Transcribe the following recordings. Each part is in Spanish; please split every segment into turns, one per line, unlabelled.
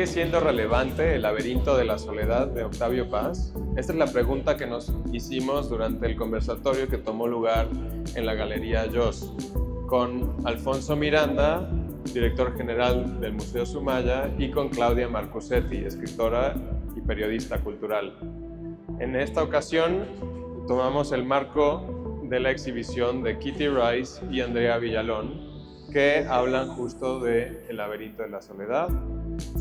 ¿Sigue siendo relevante el laberinto de la soledad de Octavio Paz? Esta es la pregunta que nos hicimos durante el conversatorio que tomó lugar en la Galería Joss, con Alfonso Miranda, director general del Museo Sumaya, y con Claudia Marcusetti, escritora y periodista cultural. En esta ocasión tomamos el marco de la exhibición de Kitty Rice y Andrea Villalón, que hablan justo de El laberinto de la soledad.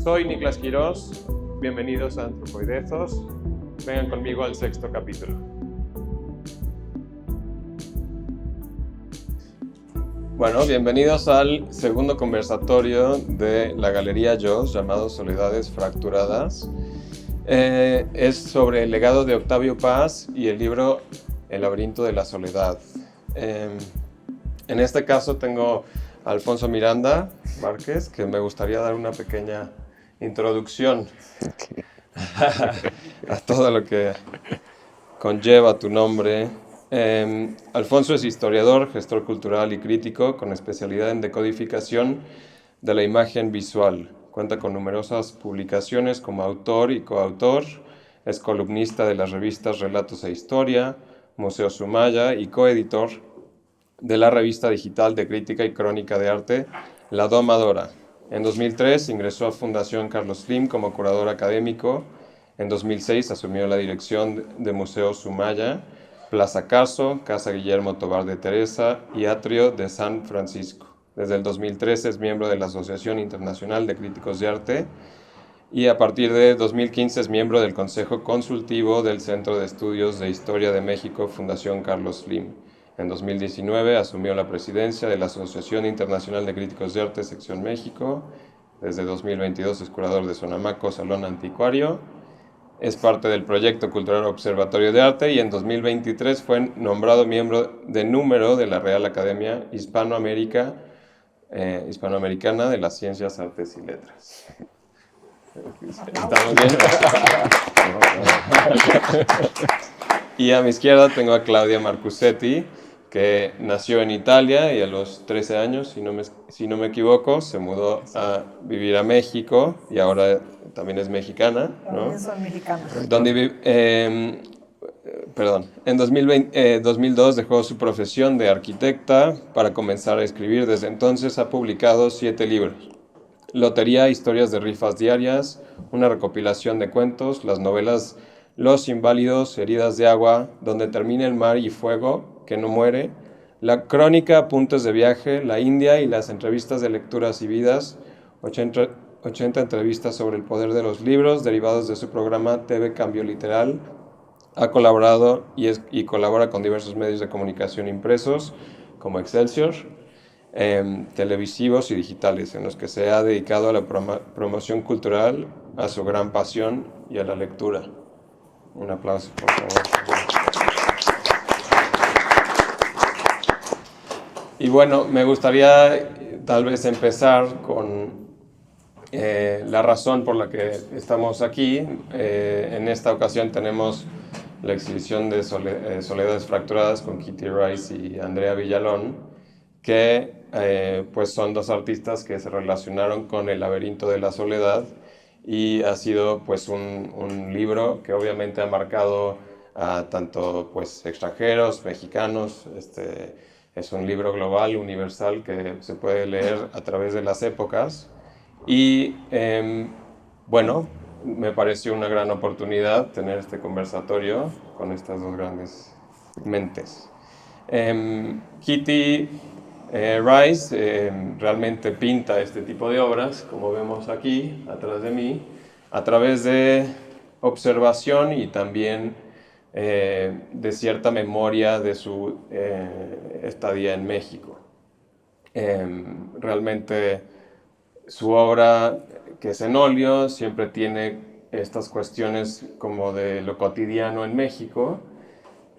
Soy Niklas Quirós, bienvenidos a Antropoidezos. Vengan conmigo al sexto capítulo. Bueno, bienvenidos al segundo conversatorio de la Galería Joss, llamado Soledades Fracturadas. Es sobre el legado de Octavio Paz y el libro El laberinto de la soledad. En este caso tengo a Alfonso Miranda Márquez, que me gustaría dar una pequeña introducción a todo lo que conlleva tu nombre. Alfonso es historiador, gestor cultural y crítico con especialidad en decodificación de la imagen visual. Cuenta con numerosas publicaciones como autor y coautor. Es columnista de las revistas Relatos e Historia, Museo Sumaya y coeditor de la revista digital de crítica y crónica de arte La Domadora. En 2003 ingresó a Fundación Carlos Slim como curador académico. En 2006 asumió la dirección de Museo Sumaya, Plaza Carso, Casa Guillermo Tovar de Teresa y Atrio de San Francisco. Desde el 2013 es miembro de la Asociación Internacional de Críticos de Arte y a partir de 2015 es miembro del Consejo Consultivo del Centro de Estudios de Historia de México, Fundación Carlos Slim. En 2019 asumió la presidencia de la Asociación Internacional de Críticos de Arte, Sección México. Desde 2022 es curador de Sonamaco, Salón Anticuario. Es parte del proyecto cultural Observatorio de Arte y en 2023 fue nombrado miembro de número de la Real Academia Hispanoamericana de las Ciencias, Artes y Letras. ¿Estamos bien? Y a mi izquierda tengo a Claudia Marcusetti, que nació en Italia y a los 13 años, si no me equivoco, se mudó a vivir a México y ahora también es mexicana, ¿no?
También soy mexicana.
En 2002 dejó su profesión de arquitecta para comenzar a escribir. Desde entonces ha publicado 7 libros. Lotería, historias de rifas diarias, una recopilación de cuentos, las novelas Los Inválidos, Heridas de Agua, Donde termina el mar y fuego, que no muere, la crónica, apuntes de viaje, la India y las entrevistas de lecturas y vidas, 80 entrevistas sobre el poder de los libros derivados de su programa TV Cambio Literal. Ha colaborado y colabora con diversos medios de comunicación impresos, como Excelsior, televisivos y digitales, en los que se ha dedicado a la promoción cultural, a su gran pasión y a la lectura. Un aplauso, por favor. Y bueno, me gustaría tal vez empezar con la razón por la que estamos aquí. En esta ocasión tenemos la exhibición de Soledades Fracturadas con Kitty Rice y Andrea Villalón, que pues son dos artistas que se relacionaron con El laberinto de la soledad, y ha sido pues un libro que obviamente ha marcado a tanto pues extranjeros, mexicanos. Es un libro global, universal, que se puede leer a través de las épocas. Y bueno, me pareció una gran oportunidad tener este conversatorio con estas dos grandes mentes. Kitty Rice realmente pinta este tipo de obras, como vemos aquí atrás de mí, a través de observación y también de cierta memoria de su estadía en México. Realmente su obra, que es en óleo, siempre tiene estas cuestiones como de lo cotidiano en México,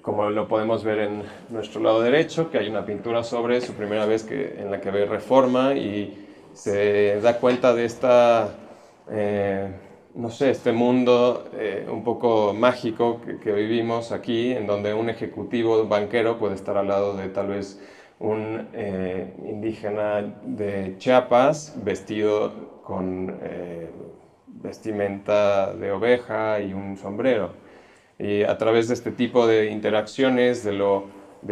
como lo podemos ver en nuestro lado derecho, que hay una pintura sobre su primera vez en la que ve Reforma y se da cuenta de esta, este mundo un poco mágico que vivimos aquí, en donde un ejecutivo banquero puede estar al lado de tal vez un indígena de Chiapas vestido con vestimenta de oveja y un sombrero. Y a través de este tipo de interacciones, de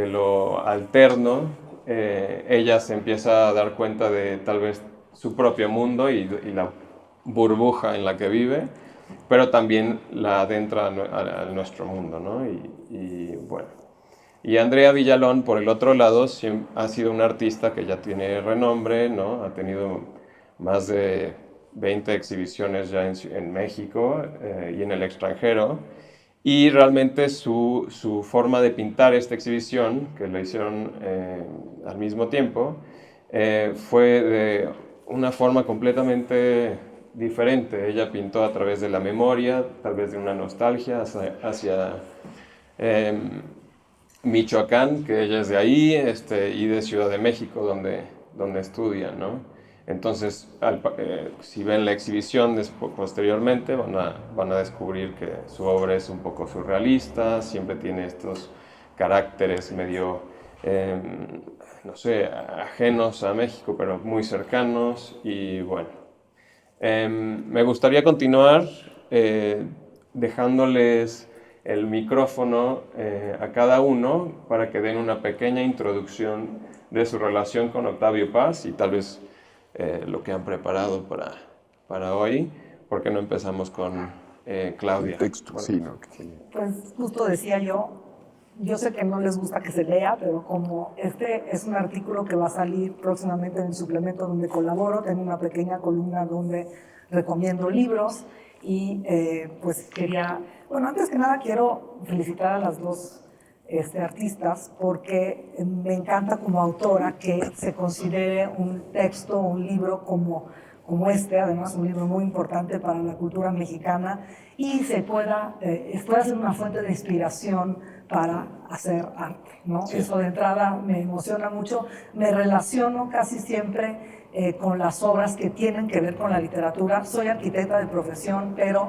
lo alterno, ella se empieza a dar cuenta de tal vez su propio mundo y la burbuja en la que vive, pero también la adentra a nuestro mundo, ¿no? Bueno. Y Andrea Villalón, por el otro lado, ha sido una artista que ya tiene renombre, ¿no? Ha tenido más de 20 exhibiciones ya en México y en el extranjero. Y realmente su forma de pintar esta exhibición, que la hicieron al mismo tiempo, fue de una forma completamente diferente. Ella pintó a través de la memoria, tal vez de una nostalgia hacia Michoacán, que ella es de ahí, y de Ciudad de México, donde estudia, ¿no? Entonces, si ven la exhibición posteriormente, van a descubrir que su obra es un poco surrealista, siempre tiene estos caracteres medio, no sé, ajenos a México, pero muy cercanos. Y bueno, me gustaría continuar dejándoles el micrófono a cada uno para que den una pequeña introducción de su relación con Octavio Paz y tal vez lo que han preparado para hoy. ¿Por qué no empezamos con Claudia?
Texto,
Bueno,
sí, ¿no?
Pues justo decía yo sé que no les gusta que se lea, pero como este es un artículo que va a salir próximamente en el suplemento donde colaboro, tengo una pequeña columna donde recomiendo libros y pues quería, bueno, antes que nada quiero felicitar a las dos artistas porque me encanta como autora que se considere un texto, un libro como además un libro muy importante para la cultura mexicana y pueda ser una fuente de inspiración para hacer arte, ¿no? Sí. Eso de entrada me emociona mucho, me relaciono casi siempre con las obras que tienen que ver con la literatura. Soy arquitecta de profesión, pero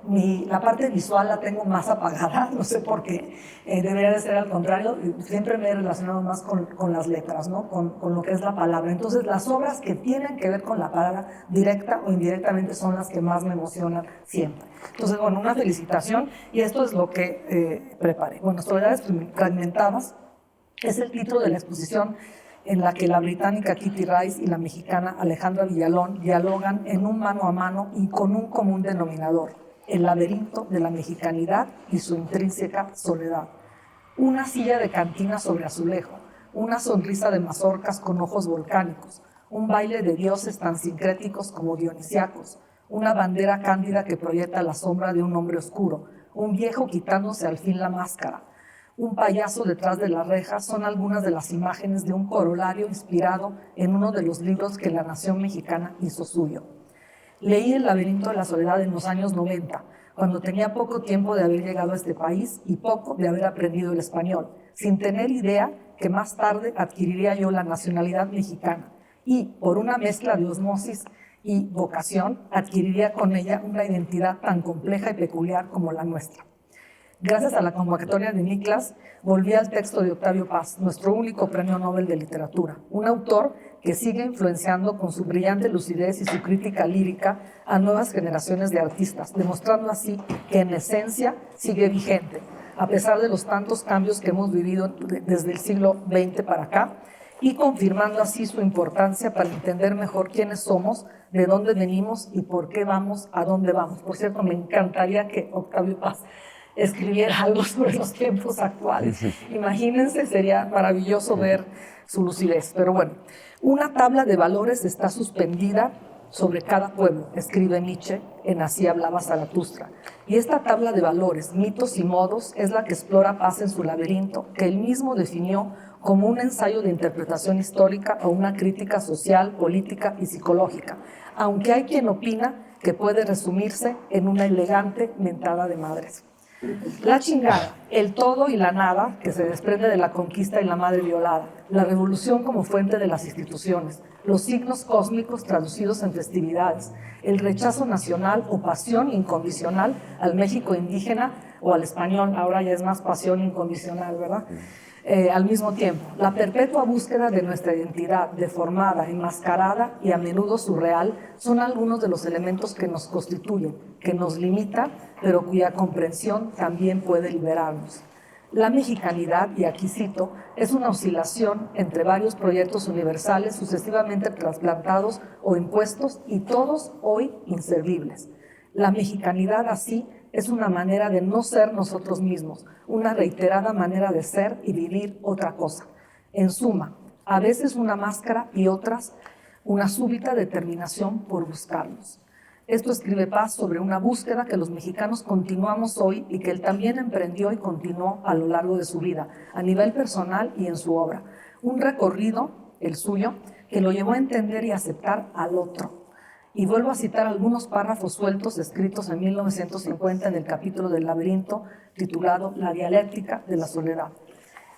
la parte visual la tengo más apagada, no sé por qué, debería de ser al contrario, siempre me he relacionado más con las letras, ¿no? con lo que es la palabra. Entonces las obras que tienen que ver con la palabra directa o indirectamente son las que más me emocionan siempre. Entonces, bueno, una felicitación y esto es lo que preparé. Bueno, Soledades Fragmentadas es el título de la exposición en la que la británica Kitty Rice y la mexicana Alejandra Villalón dialogan en un mano a mano y con un común denominador: el laberinto de la mexicanidad y su intrínseca soledad. Una silla de cantina sobre azulejo, una sonrisa de mazorcas con ojos volcánicos, un baile de dioses tan sincréticos como dionisiacos, una bandera cándida que proyecta la sombra de un hombre oscuro, un viejo quitándose al fin la máscara, un payaso detrás de la reja son algunas de las imágenes de un corolario inspirado en uno de los libros que la nación mexicana hizo suyo. Leí El laberinto de la soledad en los años 90, cuando tenía poco tiempo de haber llegado a este país y poco de haber aprendido el español, sin tener idea que más tarde adquiriría yo la nacionalidad mexicana y, por una mezcla de osmosis y vocación, adquiriría con ella una identidad tan compleja y peculiar como la nuestra. Gracias a la convocatoria de Niklas, volví al texto de Octavio Paz, nuestro único premio Nobel de literatura, un autor que sigue influenciando con su brillante lucidez y su crítica lírica a nuevas generaciones de artistas, demostrando así que en esencia sigue vigente, a pesar de los tantos cambios que hemos vivido desde el siglo XX para acá, y confirmando así su importancia para entender mejor quiénes somos, de dónde venimos y por qué vamos a dónde vamos. Por cierto, me encantaría que Octavio Paz escribiera algo sobre los tiempos actuales. Imagínense, sería maravilloso ver su lucidez. Pero bueno, una tabla de valores está suspendida sobre cada pueblo, escribe Nietzsche en Así hablaba Zaratustra. Y esta tabla de valores, mitos y modos es la que explora Paz en su laberinto, que él mismo definió como un ensayo de interpretación histórica o una crítica social, política y psicológica, aunque hay quien opina que puede resumirse en una elegante mentada de madres. La chingada, el todo y la nada que se desprende de la conquista y la madre violada, la revolución como fuente de las instituciones, los signos cósmicos traducidos en festividades, el rechazo nacional o pasión incondicional al México indígena o al español, ahora ya es más pasión incondicional, ¿verdad? al mismo tiempo. La perpetua búsqueda de nuestra identidad, deformada, enmascarada y a menudo surreal, son algunos de los elementos que nos constituyen, que nos limitan, pero cuya comprensión también puede liberarnos. La mexicanidad, y aquí cito, es una oscilación entre varios proyectos universales sucesivamente trasplantados o impuestos y todos hoy inservibles. La mexicanidad así es una manera de no ser nosotros mismos, una reiterada manera de ser y vivir otra cosa. En suma, a veces una máscara y otras una súbita determinación por buscarnos. Esto escribe Paz sobre una búsqueda que los mexicanos continuamos hoy y que él también emprendió y continuó a lo largo de su vida, a nivel personal y en su obra. Un recorrido, el suyo, que lo llevó a entender y aceptar al otro. Y vuelvo a citar algunos párrafos sueltos escritos en 1950 en el capítulo del laberinto titulado La dialéctica de la soledad.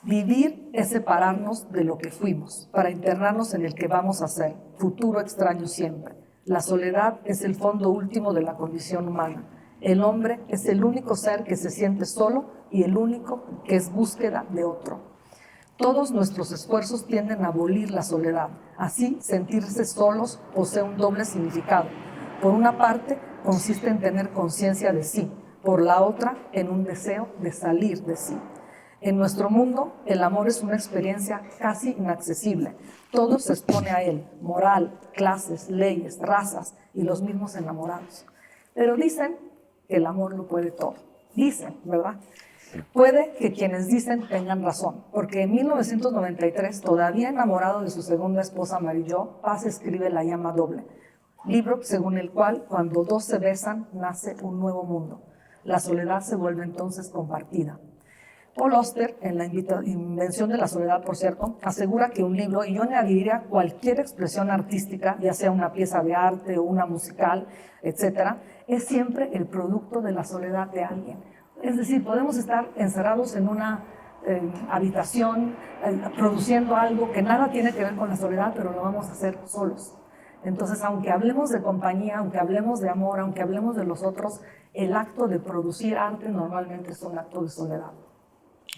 Vivir es separarnos de lo que fuimos para internarnos en el que vamos a ser, futuro extraño siempre. La soledad es el fondo último de la condición humana. El hombre es el único ser que se siente solo y el único que es búsqueda de otro. Todos nuestros esfuerzos tienden a abolir la soledad. Así, sentirse solos posee un doble significado. Por una parte, consiste en tener conciencia de sí. Por la otra, en un deseo de salir de sí. En nuestro mundo, el amor es una experiencia casi inaccesible. Todo se expone a él, moral, clases, leyes, razas y los mismos enamorados. Pero dicen que el amor lo puede todo. Dicen, ¿verdad? Puede que quienes dicen tengan razón, porque en 1993, todavía enamorado de su segunda esposa Marilló, Paz escribe La llama doble, libro según el cual cuando dos se besan nace un nuevo mundo. La soledad se vuelve entonces compartida. Paul Auster, en la invención de la soledad, por cierto, asegura que un libro, y yo añadiría cualquier expresión artística, ya sea una pieza de arte o una musical, etc., es siempre el producto de la soledad de alguien. Es decir, podemos estar encerrados en una habitación produciendo algo que nada tiene que ver con la soledad, pero lo vamos a hacer solos. Entonces, aunque hablemos de compañía, aunque hablemos de amor, aunque hablemos de los otros, el acto de producir arte normalmente es un acto de soledad.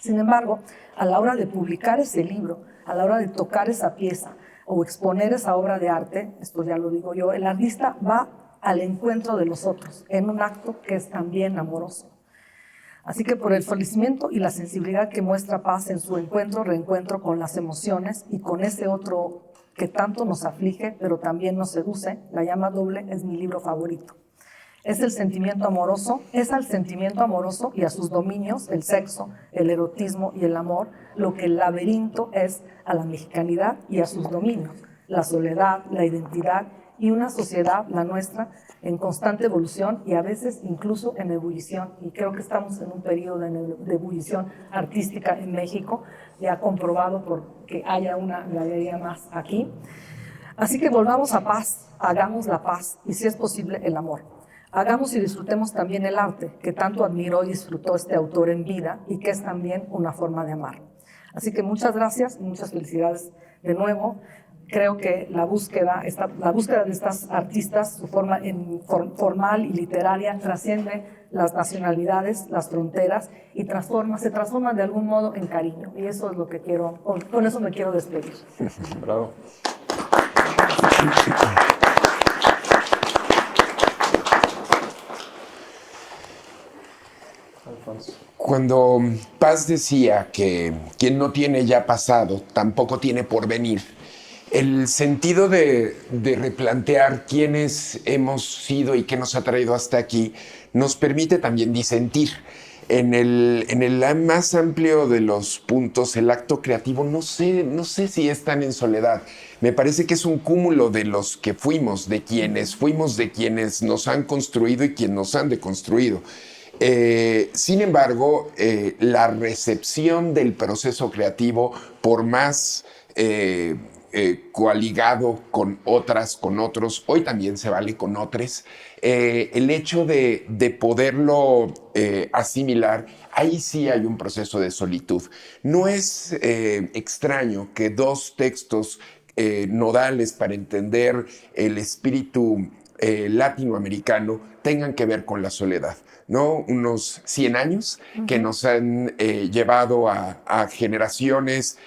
Sin embargo, a la hora de publicar ese libro, a la hora de tocar esa pieza o exponer esa obra de arte, esto ya lo digo yo, el artista va al encuentro de los otros en un acto que es también amoroso. Así que por el florecimiento y la sensibilidad que muestra Paz en su reencuentro con las emociones y con ese otro que tanto nos aflige, pero también nos seduce, La llama doble es mi libro favorito. Es al sentimiento amoroso y a sus dominios, el sexo, el erotismo y el amor, lo que el laberinto es a la mexicanidad y a sus dominios, la soledad, la identidad y una sociedad, la nuestra, en constante evolución y a veces incluso en ebullición. Y creo que estamos en un periodo de ebullición artística en México, ya comprobado porque haya una galería más aquí. Así que volvamos a Paz, hagamos la paz y si es posible el amor. Hagamos y disfrutemos también el arte, que tanto admiró y disfrutó este autor en vida y que es también una forma de amar. Así que muchas gracias y muchas felicidades de nuevo. Creo que la búsqueda de estas artistas, su forma formal y literaria, trasciende las nacionalidades, las fronteras y se transforma de algún modo en cariño. Y eso es lo que quiero, con eso me quiero despedir.
Bravo. Alfonso.
Cuando Paz decía que quien no tiene ya pasado, tampoco tiene porvenir, el sentido de replantear quiénes hemos sido y qué nos ha traído hasta aquí nos permite también disentir. En el más amplio de los puntos, el acto creativo, no sé si es tan en soledad. Me parece que es un cúmulo de los que fuimos, de quienes nos han construido y quienes nos han deconstruido. Sin embargo, la recepción del proceso creativo, por más coaligado con otras, con otros, hoy también se vale con otros, el hecho de poderlo asimilar, ahí sí hay un proceso de solitud. No es extraño que dos textos nodales para entender el espíritu latinoamericano tengan que ver con la soledad, ¿no? Unos 100 años que nos han llevado a generaciones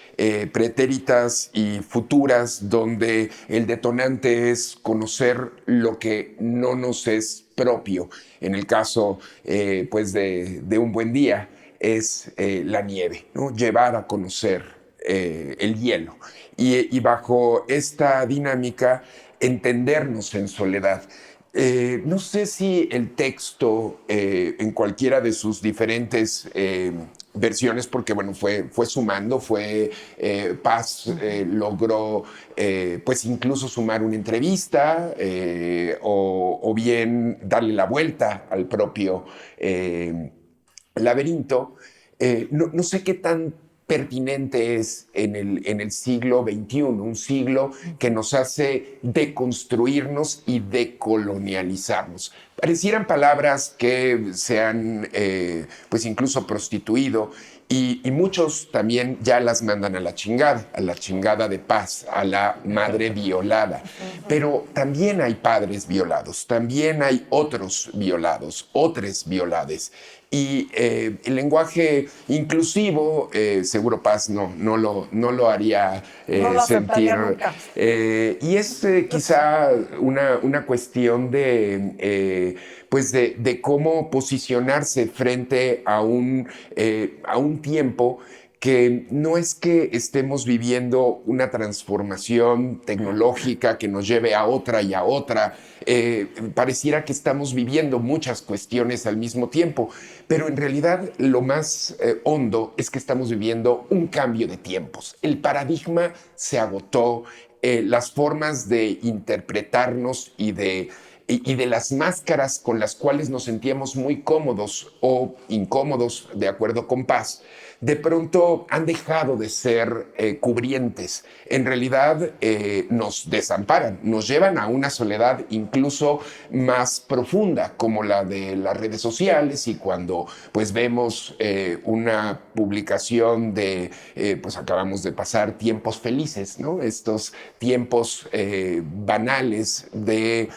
pretéritas y futuras donde el detonante es conocer lo que no nos es propio. En el caso pues de Un Buen Día es la nieve, ¿no? Llevar a conocer el hielo. Y bajo esta dinámica, entendernos en soledad. No sé si el texto, en cualquiera de sus diferentes versiones, porque bueno, fue sumando, Paz logró pues incluso sumar una entrevista o bien darle la vuelta al propio laberinto. No sé qué tan pertinente es en el siglo XXI, un siglo que nos hace deconstruirnos y decolonializarnos. Parecieran palabras que se han pues incluso prostituido y muchos también ya las mandan a la chingada de Paz, a la madre violada. Pero también hay padres violados, también hay otros violados, otras violades. Y el lenguaje inclusivo, seguro Paz no lo haría
No lo
sentir.
aceptaría nunca.
Y es quizá una cuestión pues de cómo posicionarse frente a un tiempo que no es que estemos viviendo una transformación tecnológica que nos lleve a otra y a otra. Pareciera que estamos viviendo muchas cuestiones al mismo tiempo, pero en realidad lo más hondo es que estamos viviendo un cambio de tiempos. El paradigma se agotó, las formas de interpretarnos y de las máscaras con las cuales nos sentíamos muy cómodos o incómodos, de acuerdo con Paz, de pronto han dejado de ser cubrientes. En realidad nos desamparan, nos llevan a una soledad incluso más profunda, como la de las redes sociales, y cuando pues vemos una publicación de, pues acabamos de pasar tiempos felices, ¿no? Estos tiempos banales de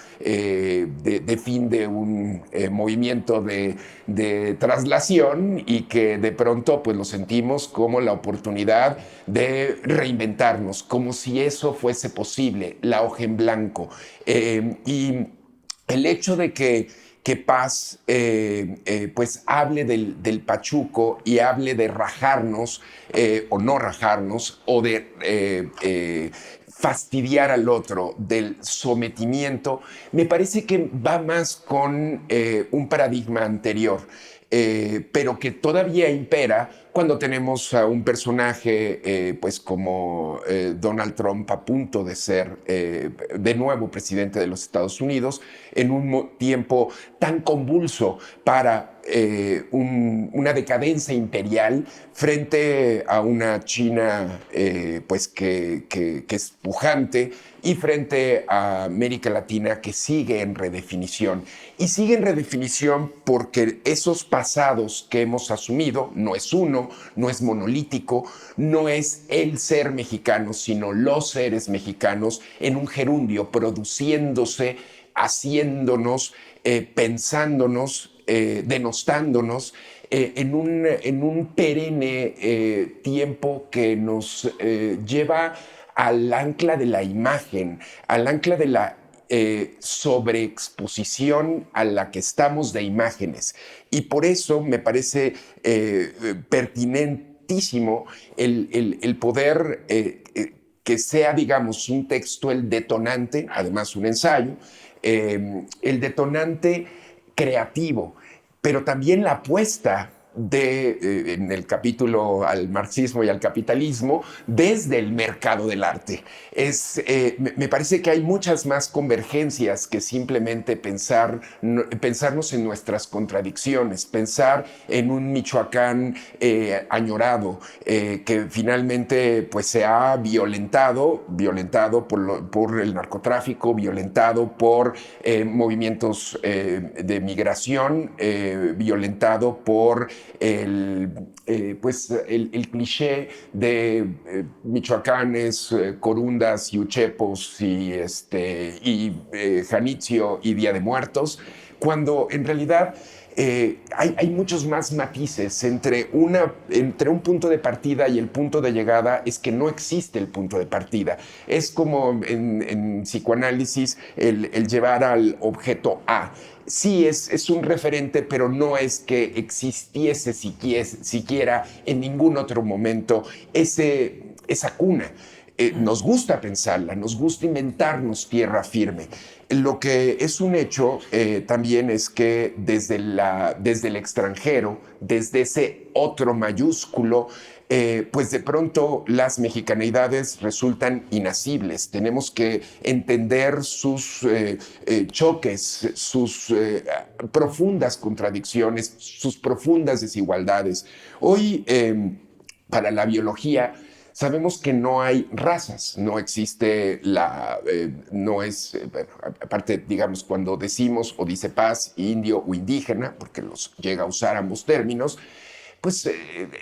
fin de un movimiento de traslación y que de pronto pues lo sentimos como la oportunidad de reinventarnos, como si eso fuese posible, la hoja en blanco. Y el hecho de que Paz pues hable del pachuco y hable de rajarnos o no rajarnos o de fastidiar al otro, del sometimiento, me parece que va más con un paradigma anterior, pero que todavía impera cuando tenemos a un personaje pues como Donald Trump a punto de ser de nuevo presidente de los Estados Unidos en un tiempo tan convulso para una decadencia imperial frente a una China pues que es pujante y frente a América Latina que sigue en redefinición. Y sigue en redefinición porque esos pasados que hemos asumido, no es uno, no es monolítico, no es el ser mexicano, sino los seres mexicanos en un gerundio, produciéndose, haciéndonos, pensándonos, denostándonos, en un perenne tiempo que nos lleva al ancla de la imagen, al ancla de la sobreexposición a la que estamos de imágenes. Y por eso me parece pertinentísimo el poder que sea, digamos, un texto el detonante, además un ensayo, el detonante creativo, pero también la apuesta en el capítulo al marxismo y al capitalismo desde el mercado del arte. Me parece que hay muchas más convergencias que simplemente pensarnos en nuestras contradicciones, pensar en un Michoacán añorado que finalmente pues, se ha violentado por el narcotráfico, violentado por movimientos de migración, violentado por el cliché de michoacanes, corundas y uchepos y Janitzio y Día de Muertos, cuando en realidad hay muchos más matices entre un punto de partida y el punto de llegada. Es que no existe el punto de partida. Es como en psicoanálisis el llevar al objeto A. Sí, es un referente, pero no es que existiese siquiera en ningún otro momento esa cuna. Nos gusta pensarla, nos gusta inventarnos tierra firme. Lo que es un hecho también es que desde el extranjero, desde ese otro mayúsculo, pues de pronto las mexicanidades resultan inasibles. Tenemos que entender sus choques, sus profundas contradicciones, sus profundas desigualdades. Hoy, para la biología, sabemos que no hay razas, no existe no es, bueno, aparte, digamos, cuando decimos o dice paz, indio o indígena, porque los llega a usar ambos términos, pues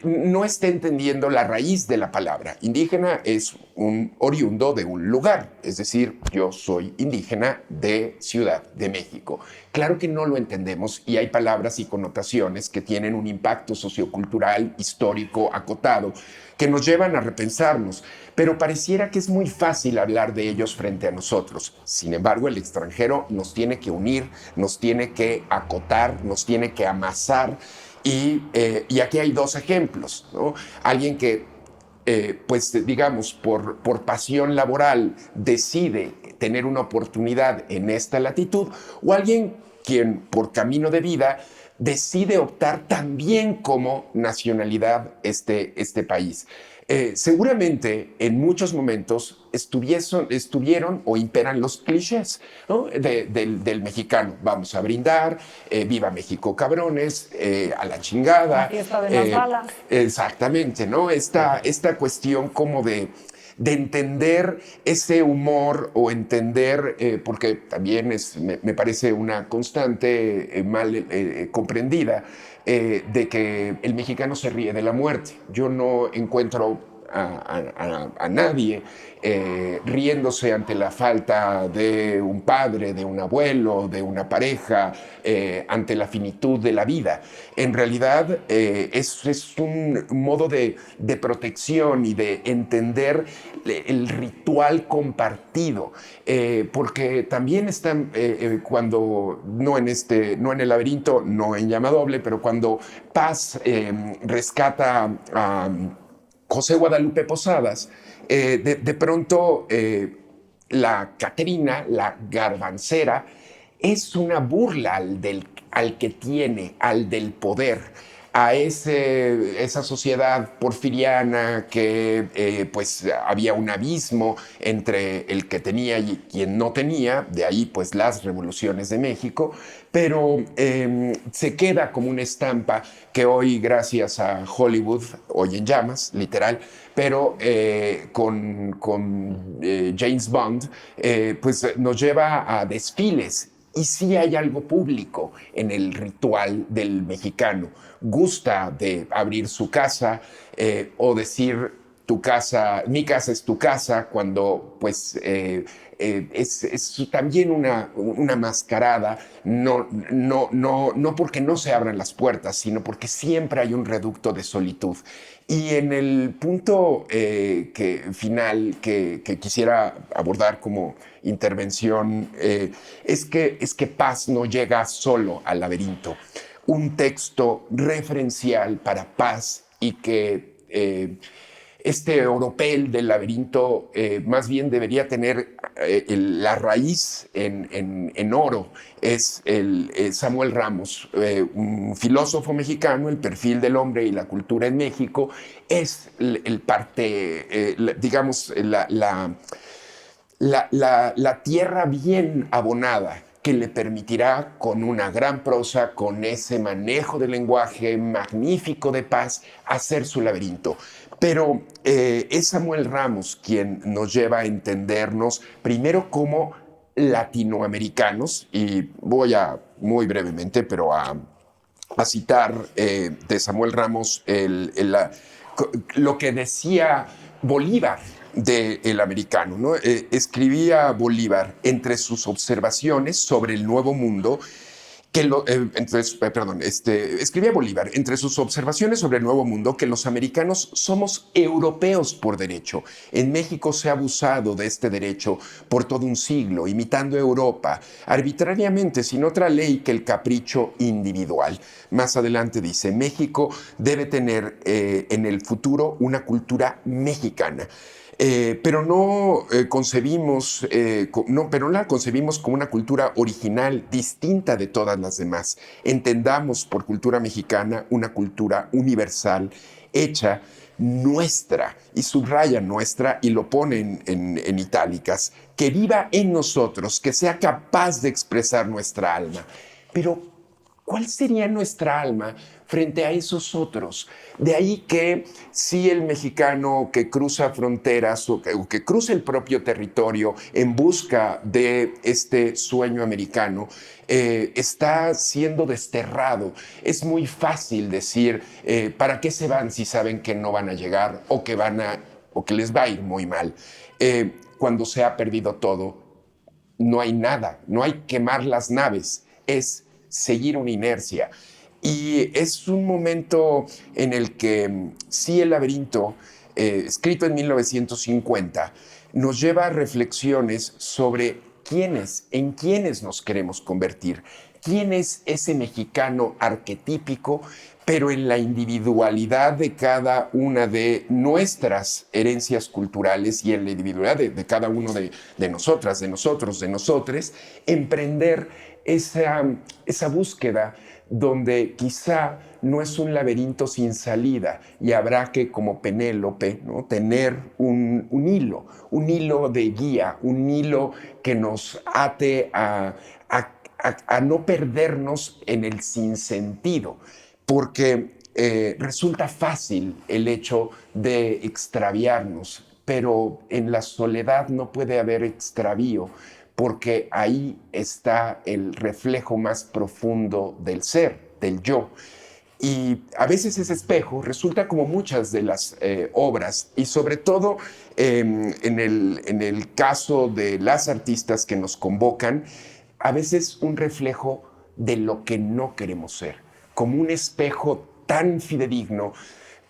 no está entendiendo la raíz de la palabra. Indígena es un oriundo de un lugar, es decir, yo soy indígena de Ciudad de México. Claro que no lo entendemos y hay palabras y connotaciones que tienen un impacto sociocultural, histórico, acotado, que nos llevan a repensarnos, pero pareciera que es muy fácil hablar de ellos frente a nosotros. Sin embargo, el extranjero nos tiene que unir, nos tiene que acotar, nos tiene que amasar. Y aquí hay dos ejemplos, ¿no? Alguien que, pues digamos, por pasión laboral decide tener una oportunidad en esta latitud, o alguien quien por camino de vida decide optar también como nacionalidad este país. Seguramente en muchos momentos estuvieron o imperan los clichés, ¿no? Del mexicano. Vamos a brindar, viva México cabrones, a la chingada.
La fiesta de las balas.
Exactamente, ¿no? Esta cuestión como de entender ese humor o entender, porque también me parece una constante mal comprendida, de que el mexicano se ríe de la muerte. Yo no encuentro a nadie riéndose ante la falta de un padre, de un abuelo, de una pareja, ante la finitud de la vida. En realidad es un modo de protección y de entender el ritual compartido, porque también están cuando, no en el laberinto, no en llama doble, pero cuando Paz rescata a José Guadalupe Posadas, de pronto la Catrina, la garbancera, es una burla al que tiene, al del poder, a esa sociedad porfiriana que pues había un abismo entre el que tenía y quien no tenía, de ahí pues las revoluciones de México, pero se queda como una estampa que hoy, gracias a Hollywood, hoy en llamas, literal, pero con James Bond, pues nos lleva a desfiles. Y sí hay algo público en el ritual del mexicano. Gusta de abrir su casa o decir mi casa es tu casa, cuando pues es también una mascarada, no porque no se abran las puertas, sino porque siempre hay un reducto de solitud. Y en el punto final que quisiera abordar como intervención, es que Paz no llega solo al laberinto. Un texto referencial para Paz y que este oropel del laberinto más bien debería tener la raíz en oro. Es Samuel Ramos, un filósofo mexicano. El perfil del hombre y la cultura en México es digamos, la tierra bien abonada que le permitirá, con una gran prosa, con ese manejo del lenguaje magnífico de Paz, hacer su laberinto. Pero es Samuel Ramos quien nos lleva a entendernos primero como latinoamericanos, y voy muy brevemente, pero a a citar de Samuel Ramos lo que decía Bolívar del americano, ¿no? Escribía Bolívar entre sus observaciones sobre el Nuevo Mundo escribía Bolívar entre sus observaciones sobre el Nuevo Mundo que los americanos somos europeos por derecho. En México se ha abusado de este derecho por todo un siglo, imitando a Europa, arbitrariamente, sin otra ley que el capricho individual. Más adelante dice, México debe tener en el futuro una cultura mexicana. Pero no la concebimos como una cultura original, distinta de todas las demás. Entendamos por cultura mexicana una cultura universal, hecha nuestra, y subraya nuestra y lo pone en itálicas, que viva en nosotros, que sea capaz de expresar nuestra alma. Pero, ¿cuál sería nuestra alma frente a esos otros? De ahí que si el mexicano que cruza fronteras o que cruza el propio territorio en busca de este sueño americano, está siendo desterrado. Es muy fácil decir, ¿para qué se van si saben que no van a llegar o que les va a ir muy mal? Cuando se ha perdido todo, no hay nada, no hay quemar las naves, es seguir una inercia. Y es un momento en el que sí, El laberinto, escrito en 1950, nos lleva a reflexiones sobre en quiénes nos queremos convertir, quién es ese mexicano arquetípico, pero en la individualidad de cada una de nuestras herencias culturales y en la individualidad de cada uno de nosotras, de nosotros, de nosotres, emprender esa búsqueda donde quizá no es un laberinto sin salida y habrá que, como Penélope, ¿no?, tener un hilo de guía, un hilo que nos ate a no perdernos en el sinsentido, porque resulta fácil el hecho de extraviarnos, pero en la soledad no puede haber extravío, porque ahí está el reflejo más profundo del ser, del yo. Y a veces ese espejo resulta, como muchas de las obras, y sobre todo en el caso de las artistas que nos convocan, a veces un reflejo de lo que no queremos ser, como un espejo tan fidedigno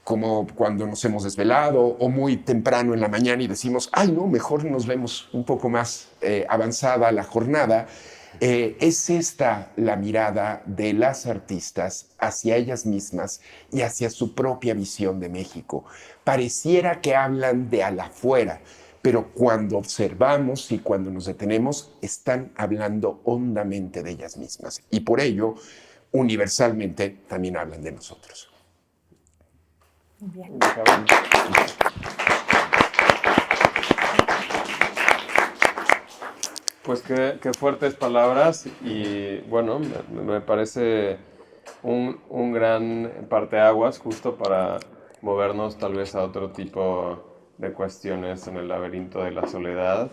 como cuando nos hemos desvelado o muy temprano en la mañana y decimos, ay no, mejor nos vemos un poco más avanzada la jornada. Es esta la mirada de las artistas hacia ellas mismas y hacia su propia visión de México. Pareciera que hablan de al afuera, pero cuando observamos y cuando nos detenemos, están hablando hondamente de ellas mismas. Y por ello, universalmente, también hablan de nosotros.
Bien.
Pues qué fuertes palabras y bueno, me parece un gran parteaguas justo para movernos tal vez a otro tipo de cuestiones en el laberinto de la soledad.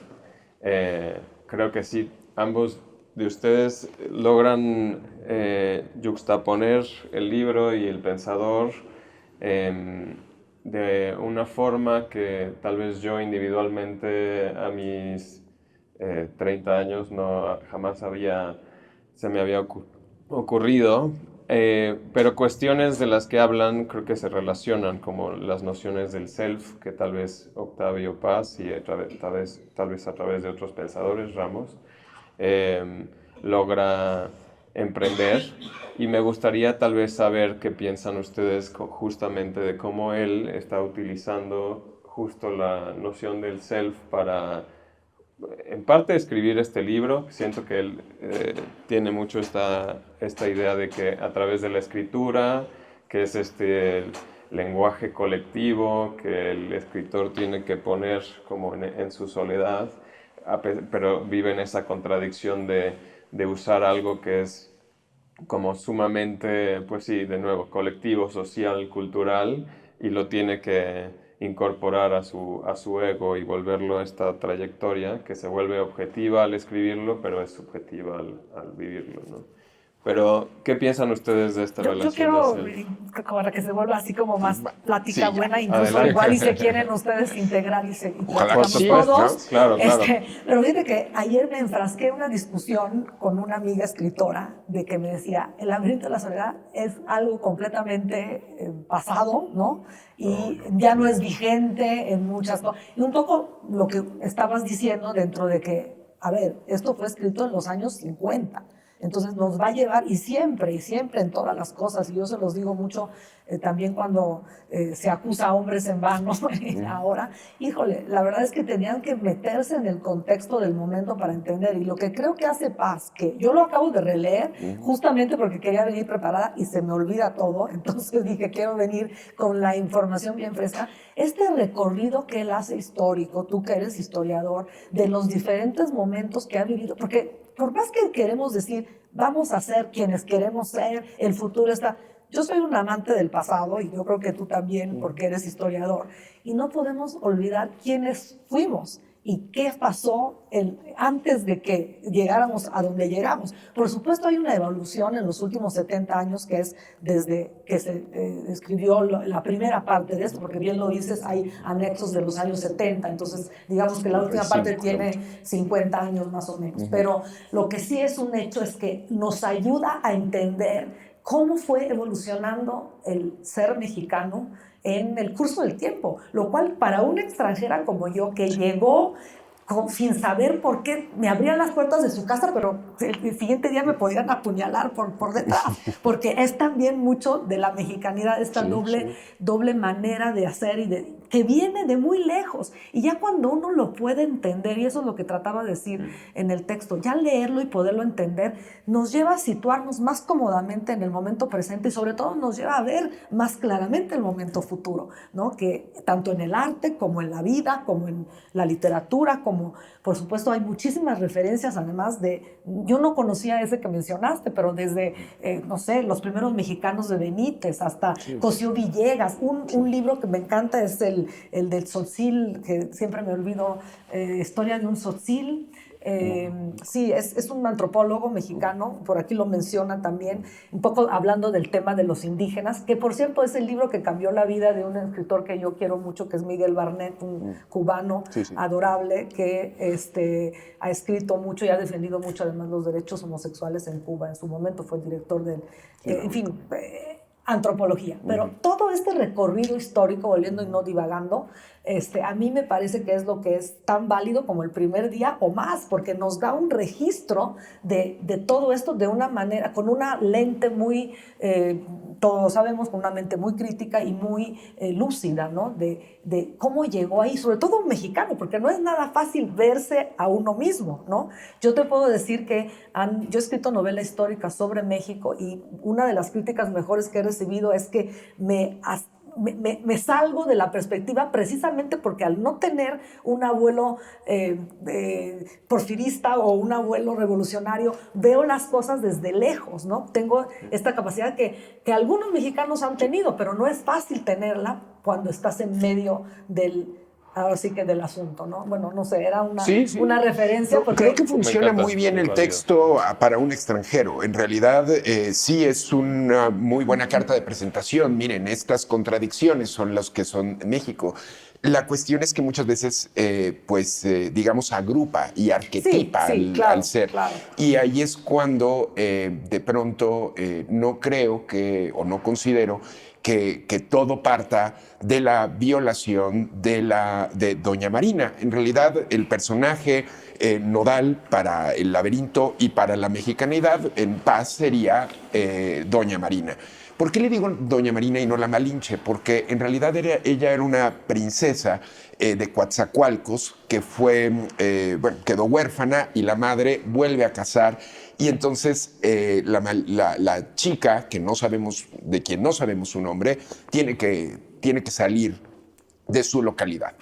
Creo que sí, ambos de ustedes logran yuxtaponer el libro y el pensador de una forma que tal vez yo individualmente a mis 30 años jamás se me había ocurrido, pero cuestiones de las que hablan creo que se relacionan, como las nociones del self, que tal vez Octavio Paz y tal vez a través de otros pensadores, Ramos, logra emprender, y me gustaría tal vez saber qué piensan ustedes justamente de cómo él está utilizando justo la noción del self para, en parte, escribir este libro. Siento que él tiene mucho esta idea de que a través de la escritura, que es el lenguaje colectivo que el escritor tiene que poner como en su soledad, pero vive en esa contradicción de usar algo que es como sumamente, pues sí, de nuevo, colectivo, social, cultural, y lo tiene que incorporar a su ego y volverlo a esta trayectoria que se vuelve objetiva al escribirlo, pero es subjetiva al vivirlo, ¿no? Pero, ¿qué piensan ustedes de esta
Yo
relación?
quiero,
de ser-
para que se vuelva así como más plática
Sí,
buena, incluso
adelante.
igual y se quieren ustedes integrar y
Ojalá
Por
platicamos
que sí,
supuesto,
todos.
claro, claro.
Pero fíjate que ayer me enfrasqué en una discusión con una amiga escritora de que me decía, El laberinto de la soledad es algo completamente pasado, ¿no? Y ya no es vigente en muchas cosas. Y un poco lo que estabas diciendo dentro de que, a ver, esto fue escrito en los años 50. Entonces nos va a llevar, y siempre en todas las cosas, y yo se los digo mucho también cuando se acusa a hombres en vano ahora, híjole, la verdad es que tenían que meterse en el contexto del momento para entender. Y lo que creo que hace Paz, que yo lo acabo de releer justamente porque quería venir preparada y se me olvida todo, entonces dije, quiero venir con la información bien fresca. Este recorrido que él hace histórico, tú que eres historiador, de los diferentes momentos que ha vivido, porque por más que queremos decir, vamos a ser quienes queremos ser, el futuro está... Yo soy un amante del pasado y yo creo que tú también, porque eres historiador, y no podemos olvidar quiénes fuimos y qué pasó antes de que llegáramos a donde llegamos. Por supuesto, hay una evolución en los últimos 70 años, que es desde que se escribió la primera parte de esto, porque bien lo dices, hay anexos de los años 70, entonces digamos que la última parte tiene 50 años más o menos. Pero lo que sí es un hecho es que nos ayuda a entender cómo fue evolucionando el ser mexicano en el curso del tiempo, lo cual para una extranjera como yo, que llegó sin saber por qué, me abrían las puertas de su casa, pero el siguiente día me podían apuñalar por detrás, porque es también mucho de la mexicanidad, esta doble manera de hacer y que viene de muy lejos. Y ya cuando uno lo puede entender, y eso es lo que trataba de decir en el texto, ya leerlo y poderlo entender, nos lleva a situarnos más cómodamente en el momento presente y sobre todo nos lleva a ver más claramente el momento futuro, ¿no? Que tanto en el arte como en la vida, como en la literatura, como por supuesto hay muchísimas referencias, además de, yo no conocía ese que mencionaste, pero desde, no sé, los primeros mexicanos de Benítez hasta Cosío Villegas. Un libro que me encanta es el del Tzotzil, que siempre me olvido, Historia de un Tzotzil. Sí, es un antropólogo mexicano, por aquí lo menciona también, un poco hablando del tema de los indígenas, que por cierto es el libro que cambió la vida de un escritor que yo quiero mucho, que es Miguel Barnett, un cubano adorable, que ha escrito mucho y ha defendido mucho además los derechos homosexuales en Cuba. En su momento fue el director del, en fin, antropología. Pero todo este recorrido histórico, volviendo y no divagando, a mí me parece que es lo que es tan válido como el primer día o más, porque nos da un registro de todo esto de una manera, con una lente muy, todos sabemos, con una mente muy crítica y muy lúcida, ¿no? De cómo llegó ahí, sobre todo un mexicano, porque no es nada fácil verse a uno mismo, ¿no? Yo te puedo decir que yo he escrito novela histórica sobre México y una de las críticas mejores que he recibido es que me salgo de la perspectiva precisamente porque al no tener un abuelo porfirista o un abuelo revolucionario, veo las cosas desde lejos, ¿no? Tengo esta capacidad que algunos mexicanos han tenido, pero no es fácil tenerla cuando estás en medio ahora sí que del asunto, ¿no? Bueno, no sé, era una referencia.
No,
porque
creo que funciona muy bien el
válido.
texto para un extranjero. En realidad, sí es una muy buena carta de presentación. Miren, estas contradicciones son las que son México. La cuestión es que muchas veces, digamos, agrupa y arquetipa al ser.
Claro.
Y ahí es cuando, de pronto, no creo que, o no considero que todo parta de la violación de Doña Marina. En realidad, el personaje nodal para el laberinto y para la mexicanidad en Paz sería Doña Marina. ¿Por qué le digo Doña Marina y no la Malinche? Porque en realidad ella era una princesa de Coatzacoalcos que quedó huérfana y la madre vuelve a casar. Y entonces la chica, de quien no sabemos su nombre, tiene que salir de su localidad.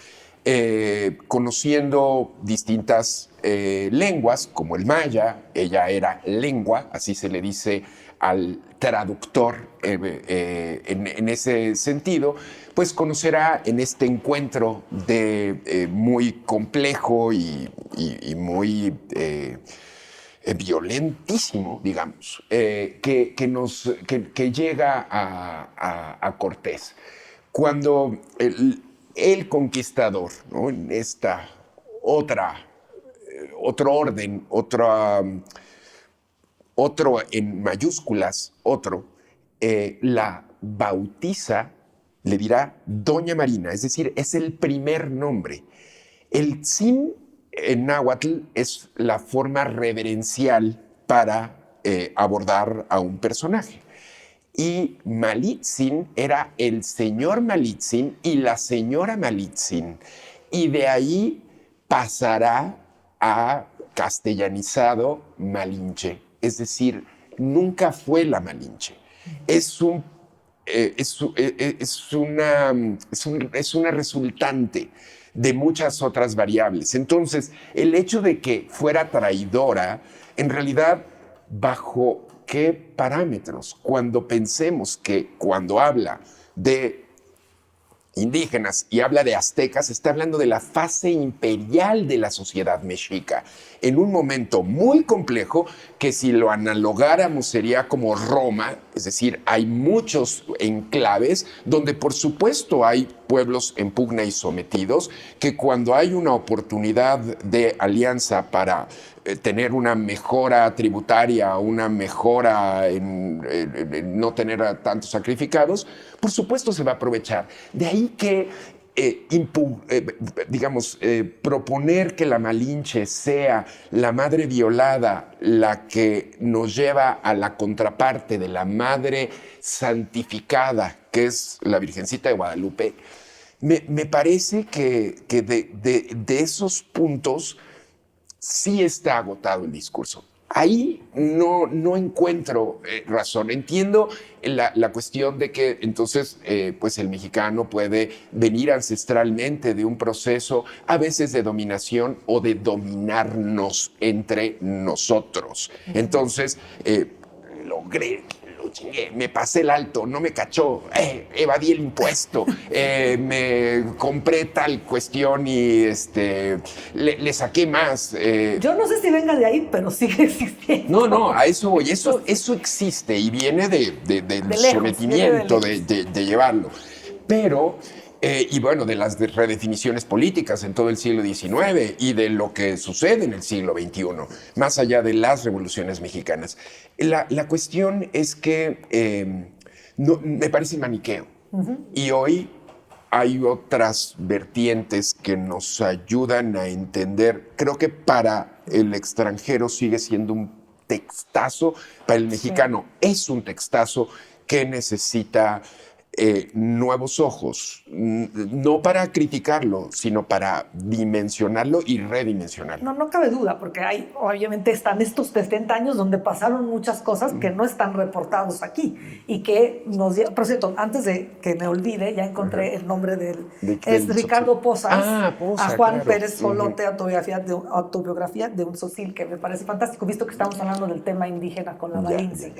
Conociendo distintas lenguas, como el maya, ella era lengua, así se le dice al traductor en ese sentido, pues conocerá en este encuentro muy complejo y muy violentísimo, digamos, que llega a Cortés. Cuando el conquistador, ¿no? En esta otro orden, otro en mayúsculas, la bautiza, le dirá Doña Marina, es decir, es el primer nombre. El Tzin en náhuatl es la forma reverencial para abordar a un personaje. Y Malitzin era el señor Malitzin y la señora Malitzin. Y de ahí pasará a castellanizado Malinche. Es decir, nunca fue la Malinche. Es una resultante de muchas otras variables. Entonces, el hecho de que fuera traidora, en realidad, ¿bajo qué parámetros? Cuando pensemos que cuando habla de indígenas y habla de aztecas, está hablando de la fase imperial de la sociedad mexica, en un momento muy complejo que si lo analogáramos sería como Roma, es decir, hay muchos enclaves donde por supuesto hay pueblos en pugna y sometidos, que cuando hay una oportunidad de alianza para tener una mejora tributaria, una mejora en no tener a tantos sacrificados, por supuesto se va a aprovechar. De ahí que, proponer que la Malinche sea la madre violada la que nos lleva a la contraparte de la madre santificada, que es la Virgencita de Guadalupe, me parece que de esos puntos sí está agotado el discurso. Ahí no encuentro razón. Entiendo la cuestión de que entonces pues el mexicano puede venir ancestralmente de un proceso a veces de dominación o de dominarnos entre nosotros. Entonces logré, lo chingué, me pasé el alto, no me cachó, evadí el impuesto, me compré tal cuestión y le saqué más.
Yo no sé si venga de ahí, pero sigue existiendo.
No, a eso voy. Eso existe y viene del sometimiento, de llevarlo. Pero, y bueno, de las redefiniciones políticas en todo el siglo XIX y de lo que sucede en el siglo XXI, más allá de las revoluciones mexicanas. La cuestión es que me parece maniqueo. Y hoy hay otras vertientes que nos ayudan a entender. Creo que para el extranjero sigue siendo un textazo, para el mexicano es un textazo que necesita nuevos ojos, no para criticarlo, sino para dimensionarlo y redimensionarlo.
No cabe duda, porque obviamente están estos 70 años donde pasaron muchas cosas que no están reportados aquí y que nos dieron. Por cierto, antes de que me olvide, ya encontré el nombre es Ricardo Posas, a Juan Pérez Solote, autobiografía de un Sotzil, que me parece fantástico, visto que estamos hablando del tema indígena con la Malinche.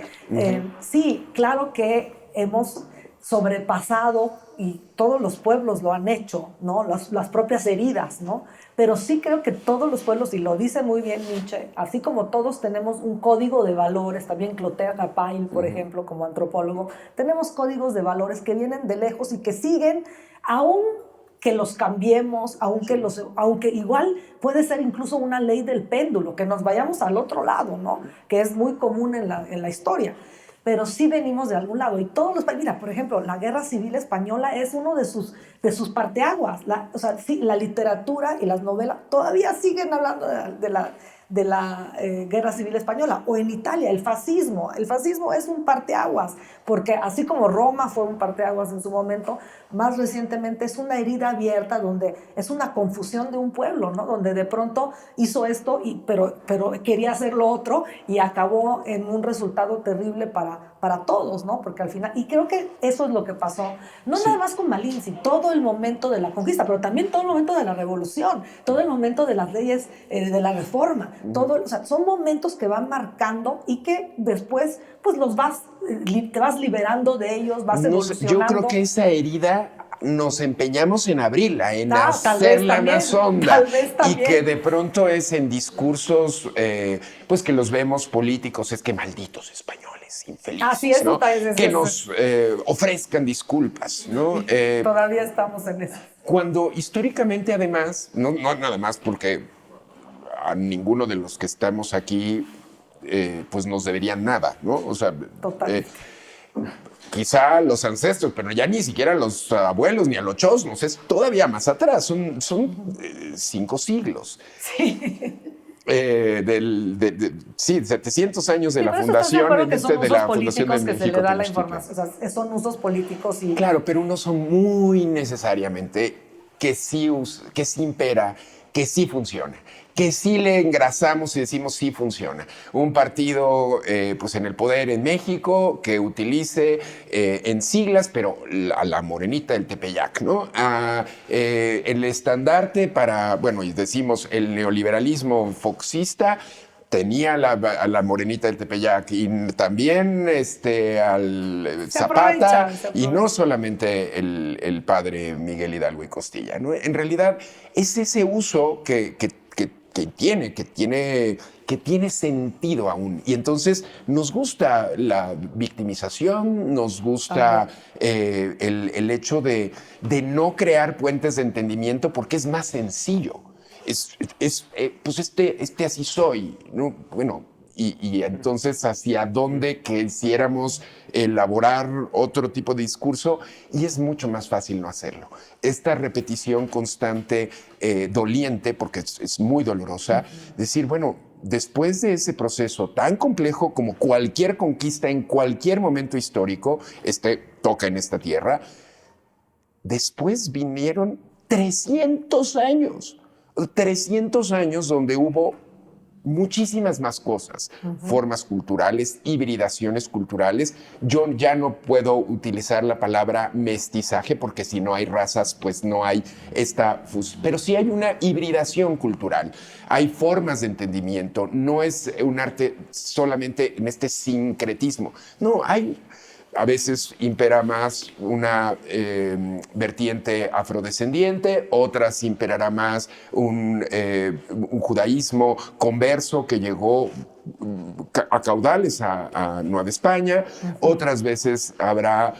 Sí, claro que hemos sobrepasado, y todos los pueblos lo han hecho, ¿no? Las propias heridas, ¿no? Pero sí creo que todos los pueblos, y lo dice muy bien Nietzsche, así como todos tenemos un código de valores, también Clotaire Paille, por ejemplo, como antropólogo, tenemos códigos de valores que vienen de lejos y que siguen, aún que los cambiemos, aunque igual puede ser incluso una ley del péndulo, que nos vayamos al otro lado, ¿no? Que es muy común en la historia. Pero sí venimos de algún lado. Y todos los países, mira, por ejemplo, la Guerra Civil Española es uno de sus parteaguas. La literatura y las novelas todavía siguen hablando de la Guerra Civil Española. O en Italia, el fascismo. El fascismo es un parteaguas, porque así como Roma fue un parteaguas en su momento, más recientemente es una herida abierta donde es una confusión de un pueblo, ¿no? Donde de pronto hizo esto, pero quería hacer lo otro y acabó en un resultado terrible para todos, ¿no? Porque al final, y creo que eso es lo que pasó, no nada más con Malinche, todo el momento de la conquista, pero también todo el momento de la revolución, todo el momento de las leyes de la reforma, son momentos que van marcando y que después pues te vas liberando de ellos, vas evolucionando.
Yo creo que esa herida nos empeñamos en abrirla, en
tal vez
hacerla
también,
más honda,
tal vez
y
también.
que de pronto es en discursos, pues que los vemos políticos, es que malditos españoles, infelices,
Ah, sí, eso
¿no?
está- es-
Que
es-
nos ofrezcan disculpas, ¿no?
Todavía estamos en eso.
Cuando históricamente además, no nada más porque a ninguno de los que estamos aquí pues nos deberían nada, ¿no? O sea,
Totalmente.
quizá los ancestros, pero ya ni siquiera los abuelos ni a los chosnos, es todavía más atrás, son 5 siglos.
Sí.
Sí, 700 años de
Sí,
la
pero eso estás de
fundación,
acuerdo que son
de
usos
la fundación de
políticos que se
México
le da la
Tenochtitlan.
información. O sea, son usos políticos y...
Claro, pero unos son muy necesariamente que sí impera, que sí funciona, que sí le engrasamos y decimos sí funciona. Un partido pues en el poder en México que utilice en siglas, pero a la morenita del Tepeyac, ¿no? El estandarte para, bueno, y decimos el neoliberalismo foxista, tenía a la morenita del Tepeyac y también al
Se
Zapata,
aprovechan, se
y
aprovechan.
no solamente el padre Miguel Hidalgo y Costilla, ¿no? En realidad es ese uso que tiene sentido aún. Y entonces nos gusta la victimización, nos gusta el hecho de no crear puentes de entendimiento porque es más sencillo. Pues este así soy, ¿no? Bueno, y entonces hacia dónde quisiéramos elaborar otro tipo de discurso, y es mucho más fácil no hacerlo. Esta repetición constante, doliente, porque es muy dolorosa, decir, bueno, después de ese proceso tan complejo como cualquier conquista en cualquier momento histórico, toca en esta tierra, después vinieron 300 años. 300 años donde hubo muchísimas más cosas, formas culturales, hibridaciones culturales. Yo ya no puedo utilizar la palabra mestizaje porque si no hay razas, pues no hay pero sí hay una hibridación cultural. Hay formas de entendimiento. No es un arte solamente en este sincretismo. No, a veces impera más una vertiente afrodescendiente, otras imperará más un judaísmo converso que llegó a caudales a Nueva España. Otras veces habrá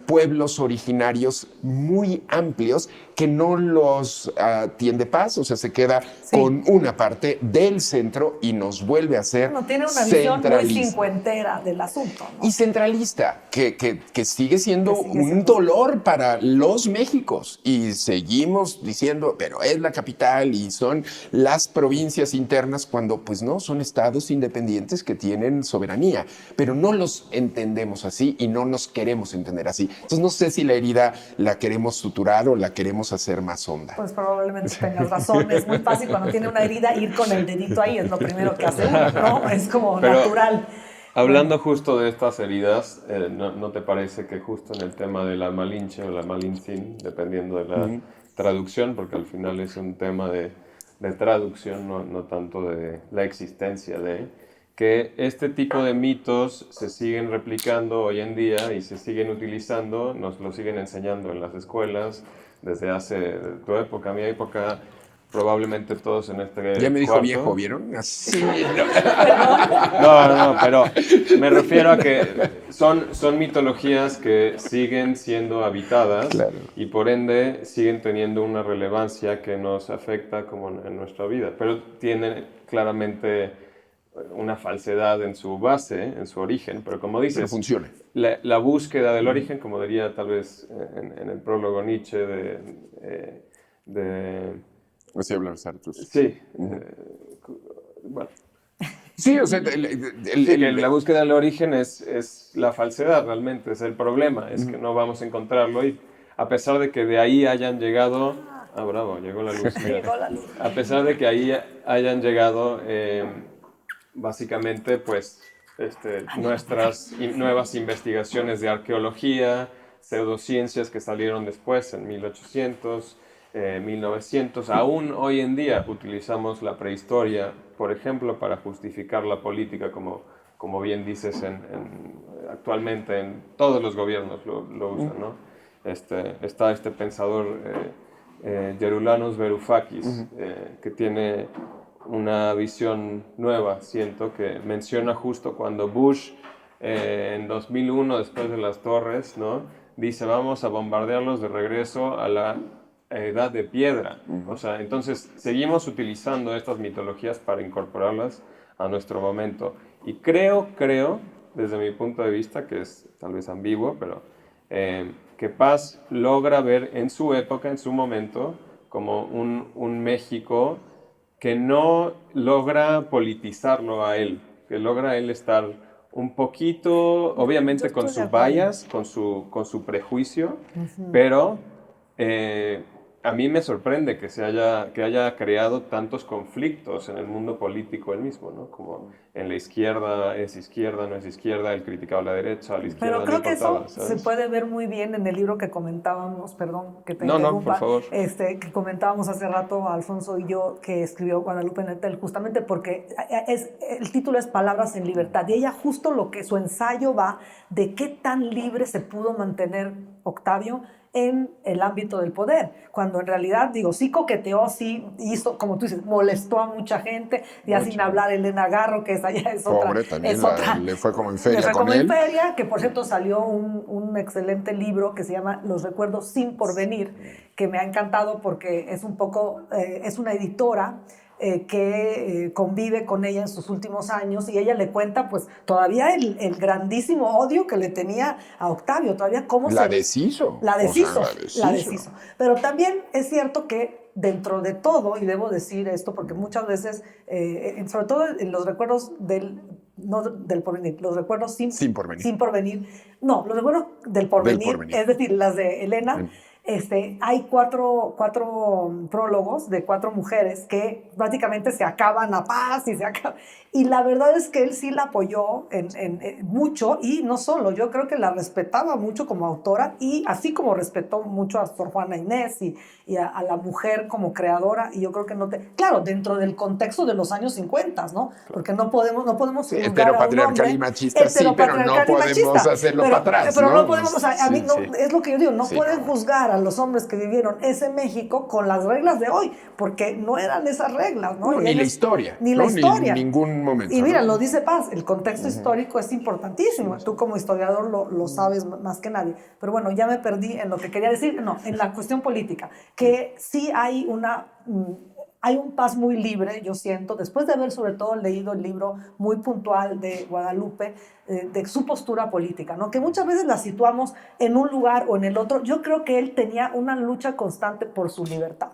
pueblos originarios muy amplios que no los tiende paz, o sea, se queda con una parte del centro y nos vuelve a ser
Bueno, tiene una visión muy
centralista.
cincuentera del asunto, ¿no?
Y centralista, que sigue siendo un dolor para los Méxicos. Y seguimos diciendo, pero es la capital y son las provincias internas, cuando pues no, son estados independientes que tienen soberanía. Pero no los entendemos así y no nos queremos entender así. Entonces no sé si la herida la queremos suturar o la queremos hacer más honda.
Pues probablemente tengas razón. Es muy fácil cuando tiene una herida ir con el dedito ahí, es lo primero que hace uno, ¿no? Es como
Pero,
natural.
Hablando justo de estas heridas, ¿no te parece que justo en el tema de la Malinche o la Malintzin, dependiendo de la traducción, porque al final es un tema de traducción, no tanto de la existencia que este tipo de mitos se siguen replicando hoy en día y se siguen utilizando, nos lo siguen enseñando en las escuelas desde hace tu época, mi época, probablemente todos en este
Ya me dijo
cuarto.
viejo, ¿vieron? Así.
No, pero me refiero a que son mitologías que siguen siendo habitadas,
claro,
y por ende siguen teniendo una relevancia que nos afecta como en nuestra vida, pero tienen claramente una falsedad en su base, en su origen, pero como dices,
pero funciona.
La búsqueda del origen, como diría tal vez en el prólogo Nietzsche
Así hablar Sartre.
Sí, bueno.
Sí, o sea,
la búsqueda del origen es la falsedad realmente, es el problema, es que no vamos a encontrarlo, y a pesar de que de ahí hayan llegado, bravo, llegó la luz, mira.
Llegó la luz.
A pesar de que ahí hayan llegado, básicamente, pues, nuestras nuevas investigaciones de arqueología, pseudociencias que salieron después en 1800, 1900, aún hoy en día utilizamos la prehistoria, por ejemplo, para justificar la política, como bien dices, actualmente en todos los gobiernos lo usan, ¿no? está este pensador Gerulanos Varoufakis, que tiene una visión nueva, siento, que menciona justo cuando Bush en 2001, después de las torres, ¿no?, dice vamos a bombardearlos de regreso a la edad de piedra. O sea, entonces seguimos utilizando estas mitologías para incorporarlas a nuestro momento. Y creo, desde mi punto de vista, que es tal vez ambiguo, pero que Paz logra ver en su época, en su momento, como un México que no logra politizarlo a él, que logra él estar un poquito, obviamente con su bias, con su prejuicio, pero a mí me sorprende que haya creado tantos conflictos en el mundo político él mismo, ¿no? Como en la izquierda, es izquierda, no es izquierda, él criticaba a la derecha, a la izquierda.
Pero creo que eso
¿sabes?
se puede ver muy bien en el libro que comentábamos, perdón, que te
interrumpa,
interrumpa,
por favor.
Que comentábamos hace rato Alfonso y yo, que escribió Guadalupe Nettel, justamente porque el título es Palabras en Libertad, y ella justo su ensayo va de qué tan libre se pudo mantener Octavio en el ámbito del poder, cuando en realidad, sí coqueteó, sí hizo, como tú dices, molestó a mucha gente, ya sin hablar Elena Garro, que esa ya es otra.
Pobre, también
es otra,
le fue como en feria
le fue
con
como
él.
en feria, que por cierto salió un excelente libro que se llama Los recuerdos sin porvenir, que me ha encantado porque es un poco, es una editora que convive con ella en sus últimos años, y ella le cuenta pues todavía el grandísimo odio que le tenía a Octavio, todavía cómo
La deshizo.
La deshizo,
O sea,
la deshizo. Pero también es cierto que dentro de todo, y debo decir esto porque muchas veces, sobre todo en los recuerdos no del porvenir, los recuerdos sin porvenir, no, los recuerdos del porvenir, es decir, las de Elena, hay cuatro prólogos de 4 mujeres que prácticamente se acaban a paz y la verdad es que él sí la apoyó mucho, y no solo, yo creo que la respetaba mucho como autora, y así como respetó mucho a Sor Juana Inés y a la mujer como creadora, y yo creo que claro, dentro del contexto de los años 50, ¿no? Porque no podemos
sí, heteropatriarcal y machista, sí, pero no podemos hacerlo para atrás,
pero
¿no?
no podemos, es lo que yo digo, no pueden juzgar a los hombres que vivieron ese México con las reglas de hoy, porque no eran esas reglas, ¿no?
Ni la historia.
Ni la historia.
Ni ningún momento.
Y mira, lo dice Paz, el contexto histórico es importantísimo. Tú como historiador lo sabes más que nadie. Pero bueno, ya me perdí en lo que quería decir. No, en la cuestión política, que sí hay un Paz muy libre, yo siento, después de haber sobre todo leído el libro muy puntual de Guadalupe, de su postura política, ¿no? Que muchas veces la situamos en un lugar o en el otro. Yo creo que él tenía una lucha constante por su libertad.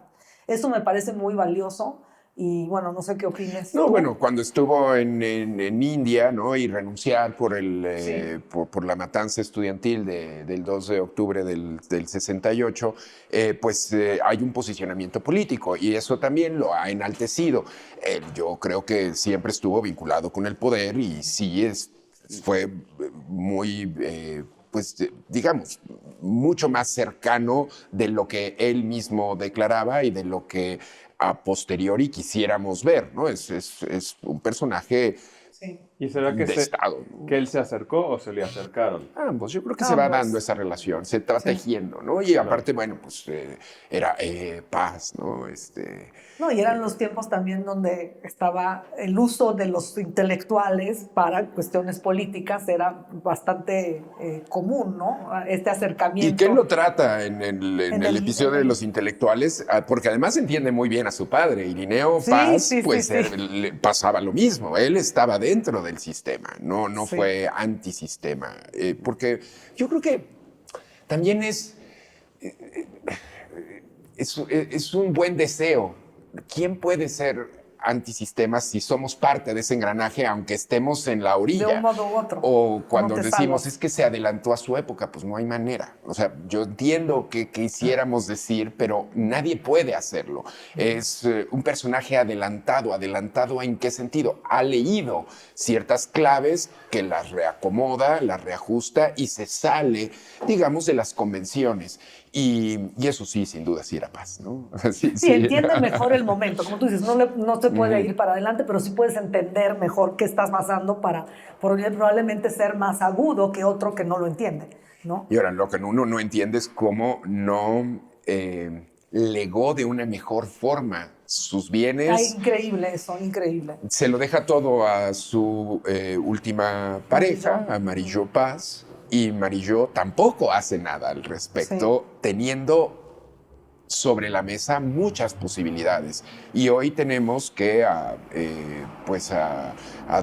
Eso me parece muy valioso. Y bueno, no sé qué opines.
No, bueno, cuando estuvo en India, ¿no? Y renunciar por la matanza estudiantil del 2 de octubre del 68, pues hay un posicionamiento político, y eso también lo ha enaltecido. Yo creo que siempre estuvo vinculado con el poder, y sí fue muy... pues digamos, mucho más cercano de lo que él mismo declaraba y de lo que a posteriori quisiéramos ver, ¿no? Es un personaje
¿Y será que,
de Estado.
que él se acercó o se le acercaron?
Ambos, yo creo que se va dando esa relación, se está tejiendo, ¿no? Y aparte, bueno, pues era Paz, ¿no?
No, y eran los tiempos también donde estaba el uso de los intelectuales para cuestiones políticas, era bastante común, ¿no? Este acercamiento.
¿Y qué lo trata en el episodio de los intelectuales? Porque además entiende muy bien a su padre, Irineo Paz, le pasaba lo mismo, él estaba dentro del sistema, no fue antisistema, porque yo creo que también es un buen deseo. ¿Quién puede ser antisistemas si somos parte de ese engranaje, aunque estemos en la orilla?
De un modo u otro.
O cuando decimos, es que se adelantó a su época, pues no hay manera. O sea, yo entiendo que quisiéramos decir, pero nadie puede hacerlo. Es un personaje adelantado. ¿Adelantado en qué sentido? Ha leído ciertas claves que las reacomoda, las reajusta y se sale, digamos, de las convenciones. Y eso sí, sin duda, sí era Paz, ¿no?
Sí, entiende mejor el momento. Como tú dices, no se puede ir para adelante, pero sí puedes entender mejor qué estás pasando para probablemente ser más agudo que otro que no lo entiende. ¿no?
Y ahora, lo que uno no entiende es cómo no legó de una mejor forma sus bienes.
Increíble eso, increíble.
Se lo deja todo a su última pareja, a Marie-Jo Paz, y Marie-Jo tampoco hace nada al respecto, teniendo sobre la mesa muchas posibilidades. Y hoy tenemos que pues a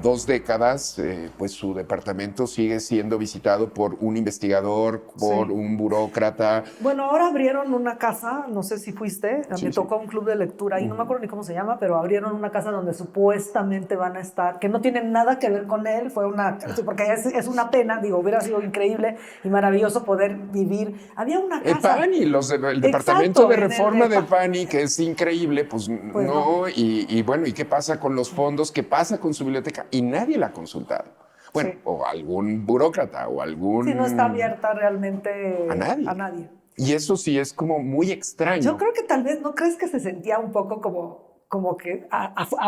2 décadas, pues su departamento sigue siendo visitado por un investigador, por un burócrata.
Bueno, ahora abrieron una casa, no sé si fuiste, me tocó
Sí.
un club de lectura y no me acuerdo ni cómo se llama, pero abrieron una casa donde supuestamente van a estar, que no tiene nada que ver con él, porque es una pena, digo, hubiera sido increíble y maravilloso poder vivir. Había una casa.
Pani, el departamento de reforma de Pani, que es increíble, pues no. Y bueno, ¿y qué pasa con los fondos? ¿Qué pasa con su biblioteca? Y nadie la ha consultado. Bueno, o algún burócrata o algún...
Sí, no está abierta realmente
a nadie. Y eso sí es como muy extraño.
Yo creo que tal vez, ¿no crees que se sentía un poco como que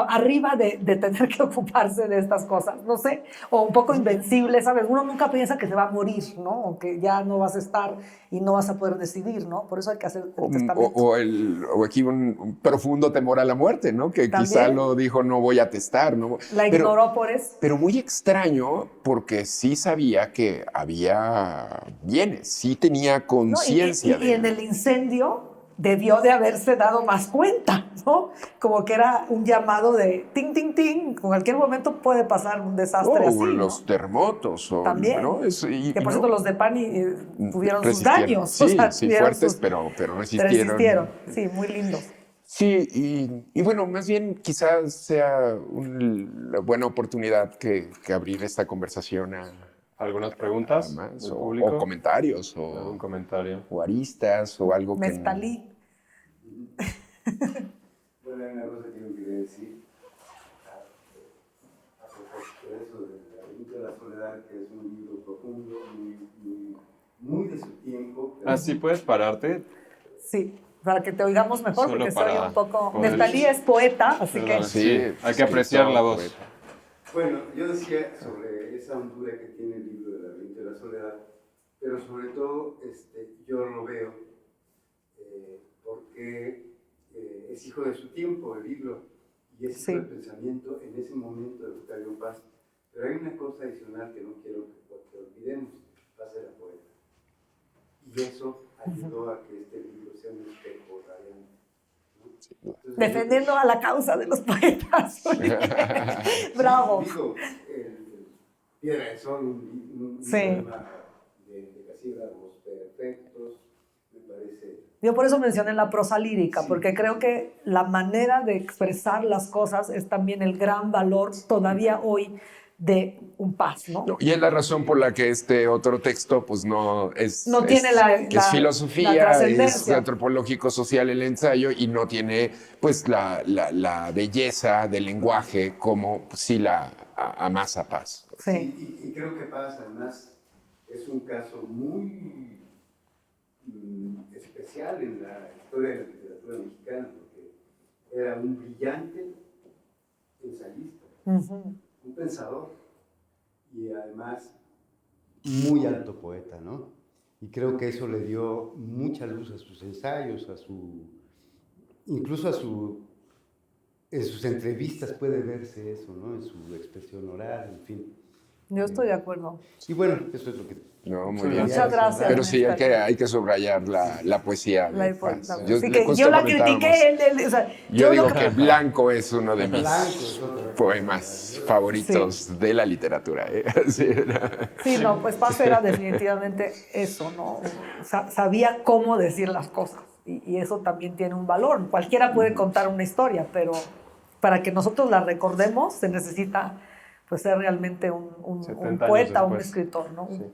arriba de tener que ocuparse de estas cosas? No sé, o un poco invencible, ¿sabes? Uno nunca piensa que se va a morir, ¿no? O que ya no vas a estar y no vas a poder decidir, ¿no? Por eso hay que hacer el testamento.
O aquí un profundo temor a la muerte, ¿no? Que ¿también? Quizá lo dijo, no voy a testar, ¿no?
La ignoró por eso.
Pero muy extraño, porque sí sabía que había bienes, sí tenía conciencia.
Y en el incendio debió de haberse dado más cuenta, ¿no? Como que era un llamado de ting, ting, ting, en cualquier momento puede pasar un desastre así,
los
¿no?
terremotos.
También.
¿no?
Que por cierto los de Pani tuvieron sus daños.
Sí, fuertes, pero resistieron.
Sí, muy lindos.
Sí, y bueno, más bien quizás sea una buena oportunidad que abrir esta conversación a...
¿Algunas preguntas?
Más, o comentarios.
¿Algún comentario?
O aristas, o algo
Meftalí.
Bueno, hay una cosa que yo quería decir a propósito de eso, de La Ermita de la Soledad, que es un libro profundo, muy de su tiempo.
¿Sí puedes pararte?
Sí, para que te oigamos mejor,
solo
porque soy un poco...
poder...
Meftalí es poeta, así que...
Sí, hay que apreciar la voz.
Poeta. Bueno, yo decía sobre esa hondura que tiene el libro de La Ermita de la Soledad, pero sobre todo yo lo veo porque es hijo de su tiempo el libro y es hijo del pensamiento en ese momento de Octavio Paz. Pero hay una cosa adicional que no quiero que olvidemos: Paz era poeta. Y eso ayudó a que este libro sea un espejo radiante. Entonces,
defendiendo a la causa de los poetas. Bravo.
Digo, Piedra de Sol, un poema de casílabos perfectos, me parece.
Yo por eso mencioné la prosa lírica, porque creo que la manera de expresar las cosas es también el gran valor todavía hoy de un Paz, ¿no?
Y es la razón por la que este otro texto, pues no es...
No tiene
es filosofía, es
la
antropológico social el ensayo, y no tiene, pues, la belleza del lenguaje como sí la amasa Paz.
Sí, y creo que Paz, además, es un caso muy especial en la historia de la literatura mexicana, porque era un brillante ensayista, un pensador y además muy alto poeta, ¿no? Y creo que eso le dio mucha luz a sus ensayos, incluso en sus entrevistas puede verse eso, ¿no? En su expresión oral, en fin.
Yo estoy de acuerdo.
Y bueno, eso es lo que...
No, muy bien.
Muchas gracias.
Pero sí, hay que subrayar la poesía.
Yo la critiqué.
Yo digo que Blanco es uno de mis poemas favoritos de la literatura.
Sí, no, pues Paz era definitivamente eso, ¿no? Sabía cómo decir las cosas. Y eso también tiene un valor. Cualquiera puede contar una historia, pero para que nosotros la recordemos se necesita pues ser realmente un poeta, un escritor, ¿no? Sí.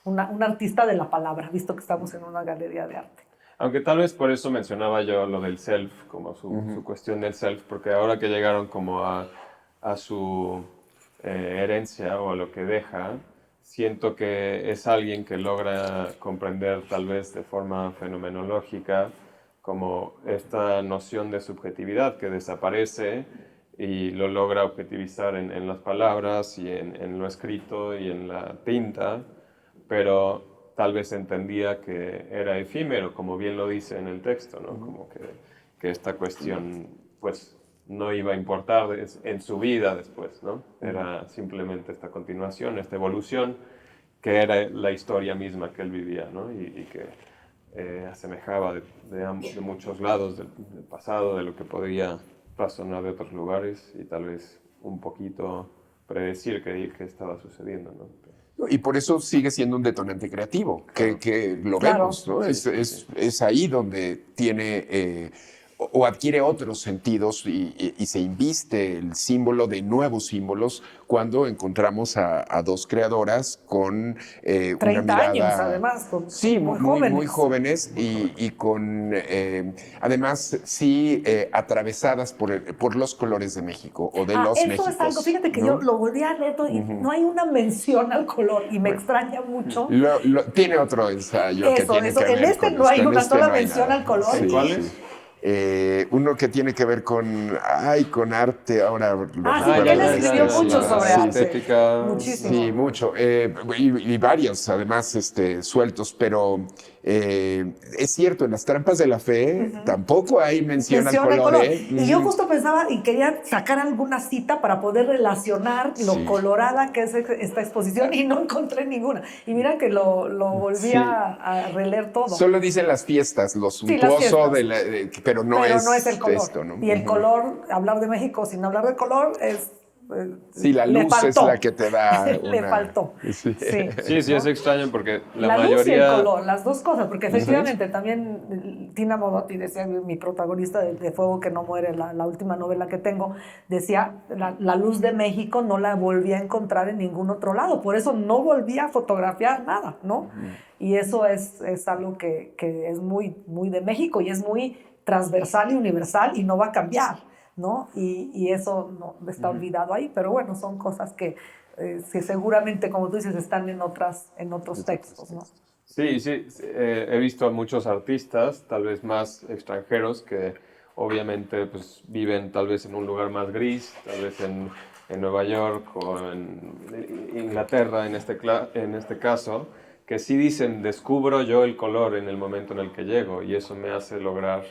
Un artista de la palabra, visto que estamos en una galería de arte.
Aunque tal vez por eso mencionaba yo lo del self, como su cuestión del self, porque ahora que llegaron como a su herencia o a lo que deja, siento que es alguien que logra comprender tal vez de forma fenomenológica como esta noción de subjetividad que desaparece y lo logra objetivizar en las palabras y en lo escrito y en la tinta, pero tal vez entendía que era efímero, como bien lo dice en el texto, ¿no? Como que esta cuestión, pues, no iba a importar en su vida después, ¿no? Era simplemente esta continuación, esta evolución, que era la historia misma que él vivía, ¿no? Y que asemejaba de muchos lados del pasado, de lo que podía razonar de otros lugares y tal vez un poquito predecir qué estaba sucediendo, ¿no?
Y por eso sigue siendo un detonante creativo, que lo
Claro.
vemos, ¿no? Es ahí donde tiene o adquiere otros sentidos y se inviste el símbolo de nuevos símbolos cuando encontramos a dos creadoras con
30
una mirada...
años, además,
Sí,
muy
muy
jóvenes.
jóvenes y con, además, sí, atravesadas por los colores de México o de los
eso
Méxicos.
es algo, fíjate que
¿no?
yo lo volví a leer y no hay una mención al color y me extraña mucho.
Tiene otro ensayo que tiene que ver
en este
con
no hay
esto. En
una
este
sola
no hay
mención
nada.
al color.
Sí,
¿Cuál
sí.
es?
Uno que tiene que ver con arte, ahora lo
Sí,
recuerdo.
porque él escribió mucho sobre arte.
estética.
Muchísimo.
Sí, mucho. Y varios, además, sueltos, pero es cierto, en las trampas de la fe tampoco hay mención al
Menciona el
color.
color. Y yo justo pensaba y quería sacar alguna cita para poder relacionar lo
Sí.
colorada que es esta exposición y no encontré ninguna. Y mira que lo volví
Sí.
a releer todo.
Solo dicen las fiestas, lo
Sí, las
suntuoso,
fiestas.
pero no
Pero
es,
no es el color.
esto, ¿no?
Y el color, hablar de México sin hablar de color es...
Sí, la
le
luz es
faltó.
la que te da
Le
una...
faltó.
Sí.
Sí, es extraño porque la
luz y el
mayoría...
color, las dos cosas, porque efectivamente también Tina Modotti decía, mi protagonista de Fuego que no muere, la última novela que tengo, decía, la luz de México no la volví a encontrar en ningún otro lado, por eso no volví a fotografiar nada, ¿no? Y eso es algo que es muy, muy de México y es muy transversal y universal y no va a cambiar, ¿no? Y eso no está olvidado ahí, pero bueno, son cosas que seguramente, como tú dices, están en otros textos, ¿no?
Sí, he visto a muchos artistas, tal vez más extranjeros, que obviamente pues, viven tal vez en un lugar más gris, tal vez en Nueva York o en Inglaterra en este caso, que sí dicen, descubro yo el color en el momento en el que llego y eso me hace lograr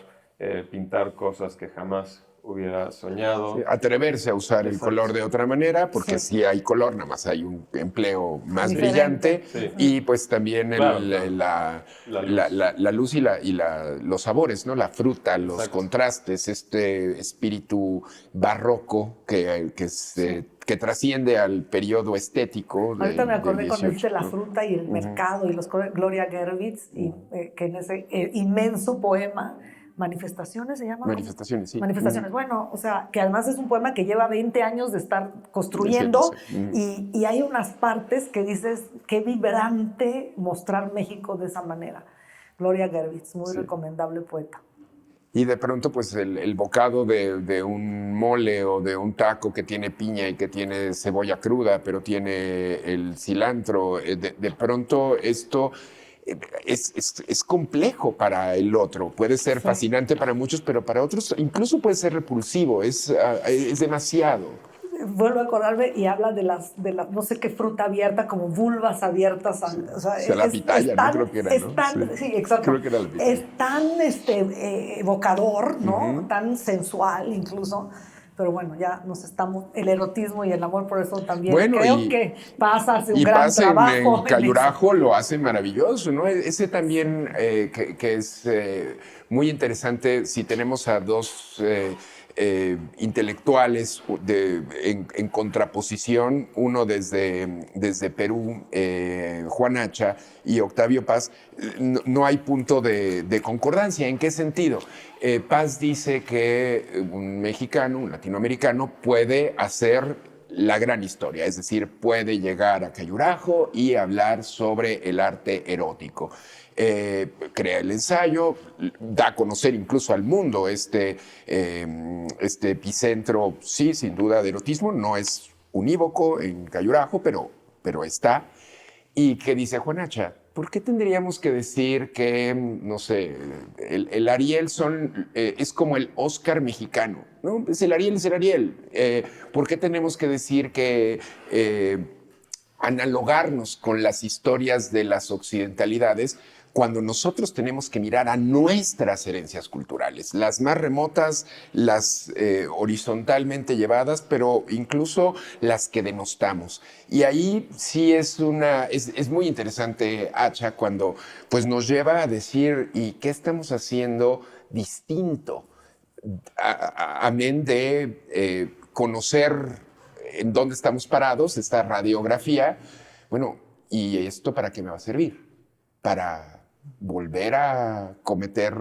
pintar cosas que jamás hubiera soñado.
Sí, atreverse a usar el color de otra manera, porque si hay color, nada más hay un empleo más
diferente.
brillante y pues también
Claro.
la luz y los sabores, ¿no? La fruta, los
Exacto.
contrastes, este espíritu barroco que trasciende al periodo estético.
Ahorita me acordé
del
cuando
18,
dijiste la
¿no?
fruta y el mercado y los colores, Gloria Gervitz, que en ese inmenso poema, Manifestaciones se llama.
Manifestaciones, sí.
Manifestaciones. Bueno, o sea, que además es un poema que lleva 20 años de estar construyendo y hay unas partes que dices, qué vibrante mostrar México de esa manera. Gloria Gervitz, muy recomendable poeta.
Y de pronto, pues, el bocado de un mole o de un taco que tiene piña y que tiene cebolla cruda, pero tiene el cilantro, de pronto esto es complejo para el otro. Puede ser fascinante para muchos, pero para otros incluso puede ser repulsivo, es demasiado.
Vuelvo a acordarme y habla de las no sé qué fruta abierta, como vulvas abiertas. O sea,
la pitaya, ¿no? Creo que era, ¿no?
Sí, exacto.
Creo que era la pitaya.
Es tan evocador, ¿no? Tan sensual incluso. Pero bueno, ya el erotismo y el amor, por eso también creo que Paz hace un gran trabajo.
En Callurajo lo hace maravilloso, ¿no? Ese también que es muy interesante si tenemos a dos intelectuales en contraposición, uno desde Perú, Juan Hacha, y Octavio Paz, no hay punto de concordancia. ¿En qué sentido? Paz dice que un mexicano, un latinoamericano, puede hacer la gran historia, es decir, puede llegar a Callurajo y hablar sobre el arte erótico. Crea el ensayo, da a conocer incluso al mundo este epicentro, sí, sin duda, de erotismo. No es unívoco en Callurajo, pero está. Y que dice Juan Hacha, ¿por qué tendríamos que decir que, no sé, el Ariel es como el Oscar mexicano? ¿No? Pues el Ariel es el Ariel. ¿Por qué tenemos que decir que analogarnos con las historias de las occidentalidades cuando nosotros tenemos que mirar a nuestras herencias culturales, las más remotas, las horizontalmente llevadas, pero incluso las que denostamos. Y ahí sí es muy interesante, Acha, cuando pues, nos lleva a decir, ¿y qué estamos haciendo distinto? Amén de conocer en dónde estamos parados, esta radiografía. Bueno, ¿y esto para qué me va a servir? Para volver a cometer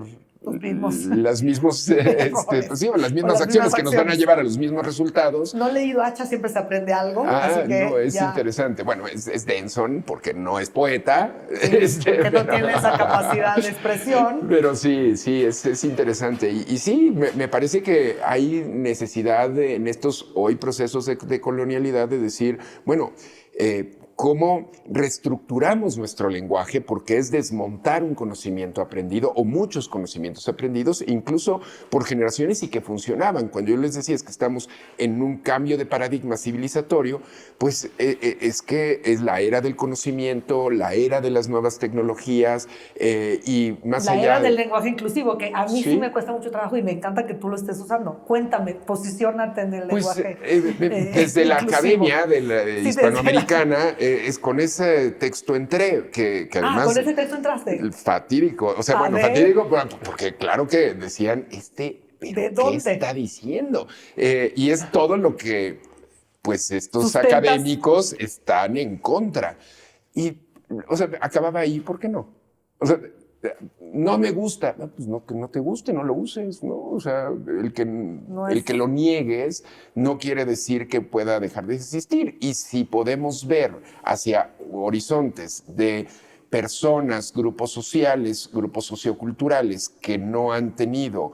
las mismas acciones que nos van a llevar a los mismos resultados.
No he leído Hacha, siempre se aprende algo. Así que
no, es interesante. Bueno, es Denson, porque no es poeta.
Sí, porque no tiene esa capacidad de expresión.
Pero sí, es interesante. Y sí, me parece que hay necesidad en estos hoy procesos de colonialidad de decir, bueno, cómo reestructuramos nuestro lenguaje, porque es desmontar un conocimiento aprendido o muchos conocimientos aprendidos, incluso por generaciones y que funcionaban. Cuando yo les decía es que estamos en un cambio de paradigma civilizatorio, pues es que es la era del conocimiento, la era de las nuevas tecnologías y más allá...
La era del lenguaje inclusivo, que a mí sí me cuesta mucho trabajo y me encanta que tú lo estés usando. Cuéntame, posiciónate en el lenguaje
desde la academia de la hispanoamericana... es con ese texto entré, que además...
con ese texto entraste.
Fatídico. O sea, fatídico, porque claro que decían, ¿pero qué está diciendo? Y es todo lo que, pues, estos académicos están en contra. Y, o sea, acababa ahí, ¿por qué no? O sea, no me gusta, pues no, que no te guste, no lo uses, ¿no? O sea, el que lo niegues no quiere decir que pueda dejar de existir. Y si podemos ver hacia horizontes de personas, grupos sociales, grupos socioculturales que no han tenido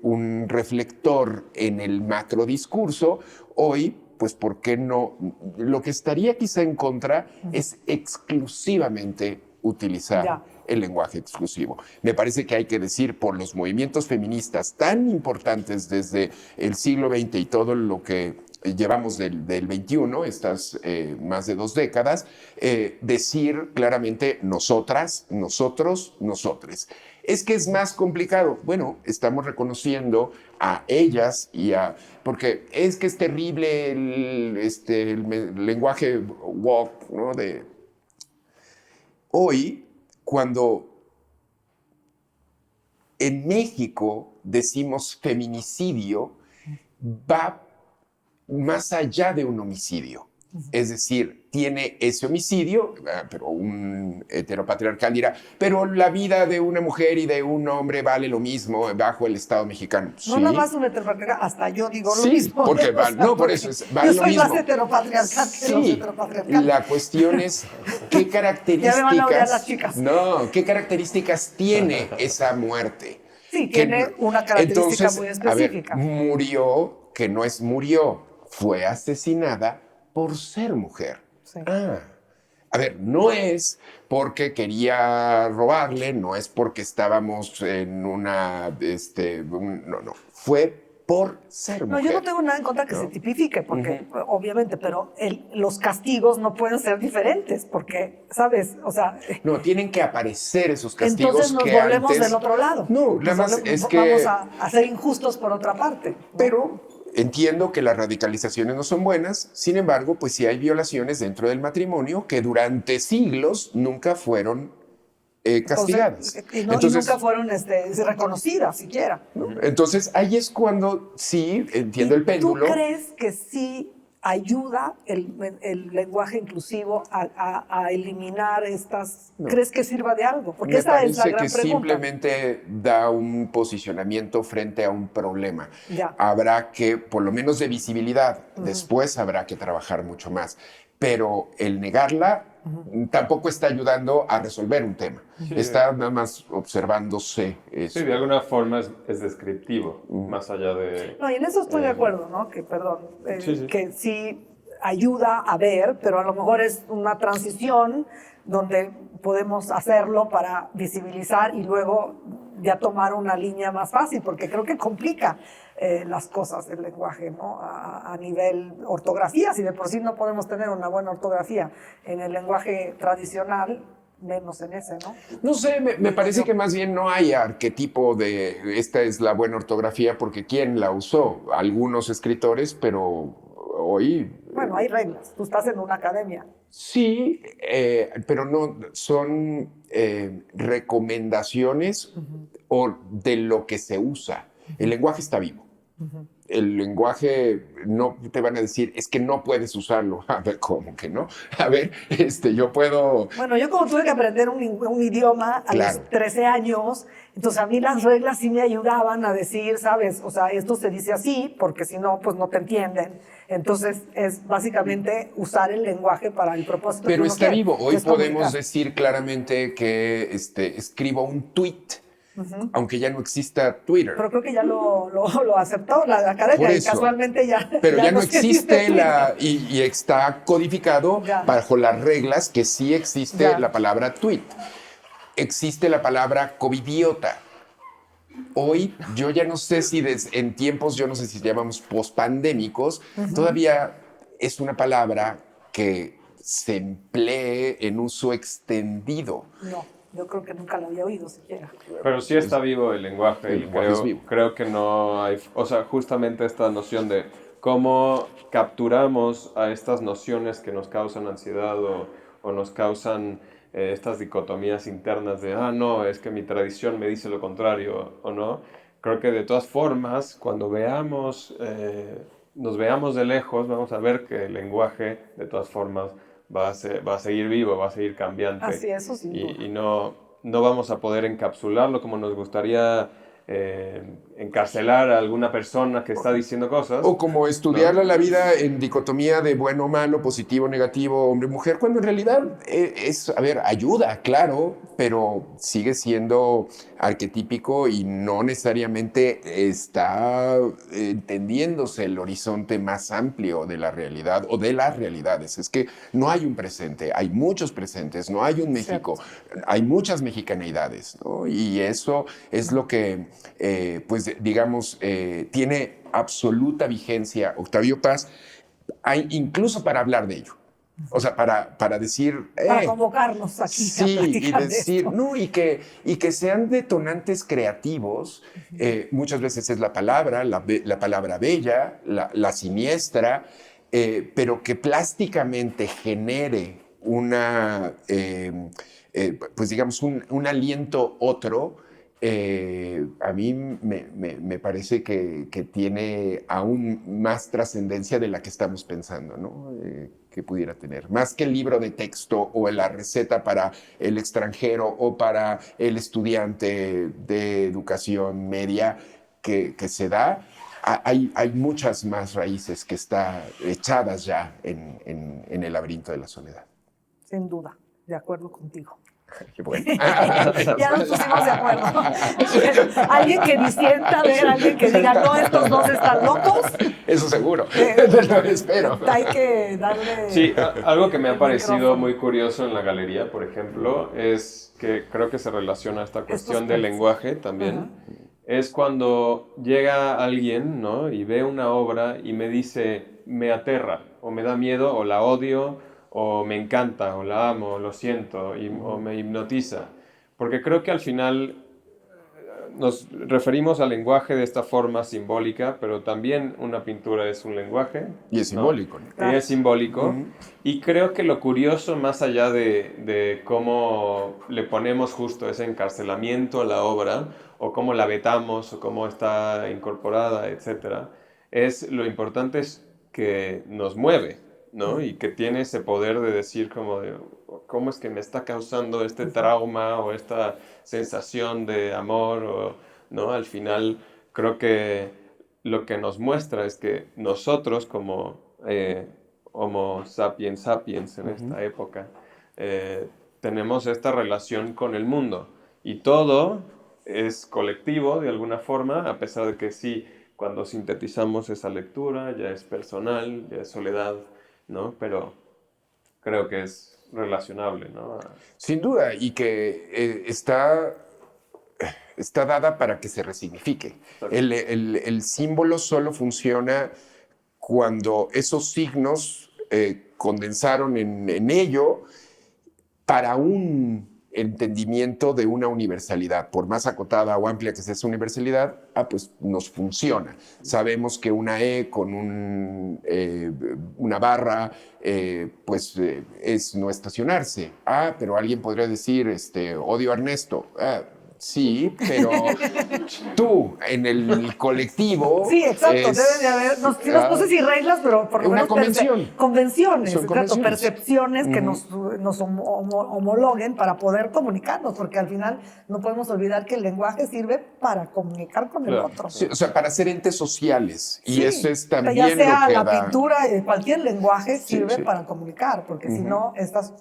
un reflector en el macrodiscurso, hoy, pues, ¿por qué no? Lo que estaría quizá en contra es exclusivamente utilizar el lenguaje exclusivo. Me parece que hay que decir, por los movimientos feministas tan importantes desde el siglo XX y todo lo que llevamos del XXI, estas más de 2 décadas, decir claramente nosotras, nosotros, nosotres. Es que es más complicado. Bueno, estamos reconociendo a ellas y a... Porque es que es terrible el lenguaje woke, ¿no? Hoy, cuando en México decimos feminicidio, va más allá de un homicidio. Es decir, tiene ese homicidio, pero un heteropatriarcal dirá, pero la vida de una mujer y de un hombre vale lo mismo bajo el Estado mexicano.
No, nada más un heteropatriarcal, hasta yo digo lo mismo.
Porque por eso vale lo mismo.
Yo soy más heteropatriarcal que los heteropatriarcales.
La cuestión es qué características...
Ya me van a odiar las chicas.
No, ¿qué características tiene esa muerte?
Sí, tiene una característica muy específica.
A ver, murió, que no es murió, fue asesinada por ser mujer. Sí. A ver, no es porque quería robarle, no es porque estábamos en una... no, fue por ser mujer.
No, yo no tengo nada en contra que se tipifique, porque obviamente, pero los castigos no pueden ser diferentes, porque, ¿sabes? O sea...
No, tienen que aparecer esos castigos.
Entonces nos volvemos del otro lado.
No, nada más es que...
Vamos a ser injustos por otra parte, ¿no?
Pero... Entiendo que las radicalizaciones no son buenas, sin embargo, pues sí hay violaciones dentro del matrimonio que durante siglos nunca fueron castigadas.
Entonces, nunca fueron reconocidas siquiera.
Entonces, ahí es cuando sí entiendo el péndulo.
¿Tú crees que sí ayuda el lenguaje inclusivo a eliminar estas?
No.
¿Crees que sirva de algo? Porque
Me
esa es la gran
parece que
pregunta.
simplemente da un posicionamiento frente a un problema.
Ya.
Habrá que, por lo menos de visibilidad, después habrá que trabajar mucho más. Pero el negarla tampoco está ayudando a resolver un tema. Sí. Está nada más observándose eso.
Sí, de alguna forma es descriptivo, más allá de...
No, y en eso estoy de acuerdo, ¿no? Que, que sí ayuda a ver, pero a lo mejor es una transición donde podemos hacerlo para visibilizar y luego ya tomar una línea más fácil, porque creo que complica. las cosas, el lenguaje, ¿no? A nivel ortografía, si de por sí no podemos tener una buena ortografía en el lenguaje tradicional, menos en ese, ¿no?
No sé, me parece que más bien no hay arquetipo de esta es la buena ortografía, porque ¿quién la usó? Algunos escritores, pero hoy...
Bueno, hay reglas. Tú estás en una academia.
Sí, pero no son recomendaciones o de lo que se usa. El lenguaje está vivo. El lenguaje no te van a decir, es que no puedes usarlo. A ver, ¿cómo que no? A ver, yo puedo...
Bueno, yo como tuve que aprender un idioma a
Claro.
los 13 años, entonces a mí las reglas sí me ayudaban a decir, ¿sabes? O sea, esto se dice así, porque si no, pues no te entienden. Entonces es básicamente usar el lenguaje para el propósito
Pero
que uno
está
quiere,
vivo.
que
Hoy
es
podemos
comunicar.
decir claramente que escribo un tweet, aunque ya no exista Twitter.
Pero creo que ya lo aceptó la
Por
academia y
eso.
casualmente ya...
Pero ya no
se
existe
dice Twitter.
y está codificado
Ya.
bajo las reglas que sí existe
Ya.
la palabra tweet. Existe la palabra covidiota. Hoy yo ya no sé si en tiempos, yo no sé si llamamos pospandémicos, todavía es una palabra que se emplee en uso extendido.
No, yo creo que nunca lo había oído siquiera.
Pero sí está vivo el lenguaje
El
y
lenguaje es vivo.
creo que no hay, o sea, justamente esta noción de cómo capturamos a estas nociones que nos causan ansiedad o nos causan estas dicotomías internas de, no, es que mi tradición me dice lo contrario o no. Creo que de todas formas, cuando nos veamos de lejos, vamos a ver que el lenguaje de todas formas va a seguir vivo, va a seguir cambiante.
Así, eso sin duda.
Y no vamos a poder encapsularlo como nos gustaría encarcelar a alguna persona que está diciendo cosas.
O como estudiar la vida en dicotomía de bueno o malo, positivo, negativo, hombre, mujer, cuando en realidad ayuda, claro, pero sigue siendo arquetípico y no necesariamente está entendiéndose el horizonte más amplio de la realidad o de las realidades. Es que no hay un presente, hay muchos presentes, no hay un México, hay muchas mexicaneidades, ¿no? Y eso es lo que, pues digamos, tiene absoluta vigencia Octavio Paz, incluso para hablar de ello. O sea, para decir...
Para convocarnos aquí
sí,
a
y
platicar
decir,
de esto.
no, y que sean detonantes creativos. Muchas veces es la palabra bella, la siniestra, pero que plásticamente genere pues digamos, un aliento otro. A mí me parece que tiene aún más trascendencia de la que estamos pensando, ¿no? Que pudiera tener. Más que el libro de texto o la receta para el extranjero o para el estudiante de educación media que se da, hay muchas más raíces que están echadas ya en el laberinto de la soledad.
Sin duda, de acuerdo contigo.
Qué bueno.
Ya nos pusimos de acuerdo. Alguien que disienta, a ver, alguien que diga, no, estos dos están locos.
Eso seguro. Lo espero.
Hay que darle.
Sí, algo que me ha
el
parecido
micrófono.
muy curioso en la galería, por ejemplo, es que creo que se relaciona a esta cuestión del
temas.
lenguaje también. Es cuando llega alguien, ¿no? Y ve una obra y me dice, me aterra, o me da miedo, o la odio, o me encanta, o la amo, o lo siento, o me hipnotiza. Porque creo que al final nos referimos al lenguaje de esta forma simbólica, pero también una pintura es un lenguaje.
Y es simbólico, ¿no?
Y es simbólico. Y creo que lo curioso, más allá de cómo le ponemos justo ese encarcelamiento a la obra, o cómo la vetamos, o cómo está incorporada, etc., es lo importante es que nos mueve, ¿no? Y que tiene ese poder de decir como de, ¿cómo es que me está causando este trauma o esta sensación de amor? ¿No? Al final creo que lo que nos muestra es que nosotros como Homo sapiens sapiens en esta época tenemos esta relación con el mundo y todo es colectivo de alguna forma, a pesar de que sí, cuando sintetizamos esa lectura ya es personal, ya es soledad, ¿no? Pero creo que es relacionable, ¿no?
Sin duda, y que está está dada para que se resignifique. El símbolo solo funciona cuando esos signos condensaron en ello para un entendimiento de una universalidad, por más acotada o amplia que sea esa universalidad, pues nos funciona. Sabemos que una E con una barra, es no estacionarse. Pero alguien podría decir, odio a Ernesto. Sí, pero tú en el colectivo.
Sí, exacto, debe de haber, no sé si reglas, pero por lo
una
menos convenciones,
Son
exacto,
convenciones.
percepciones que nos homologuen para poder comunicarnos, porque al final no podemos olvidar que el lenguaje sirve para comunicar con el otro.
Sí, o sea, para ser entes sociales. Y
Sí,
eso es también
ya sea
lo que
la
da...
pintura, cualquier lenguaje
Sí,
sirve
sí.
para comunicar, porque si no, estas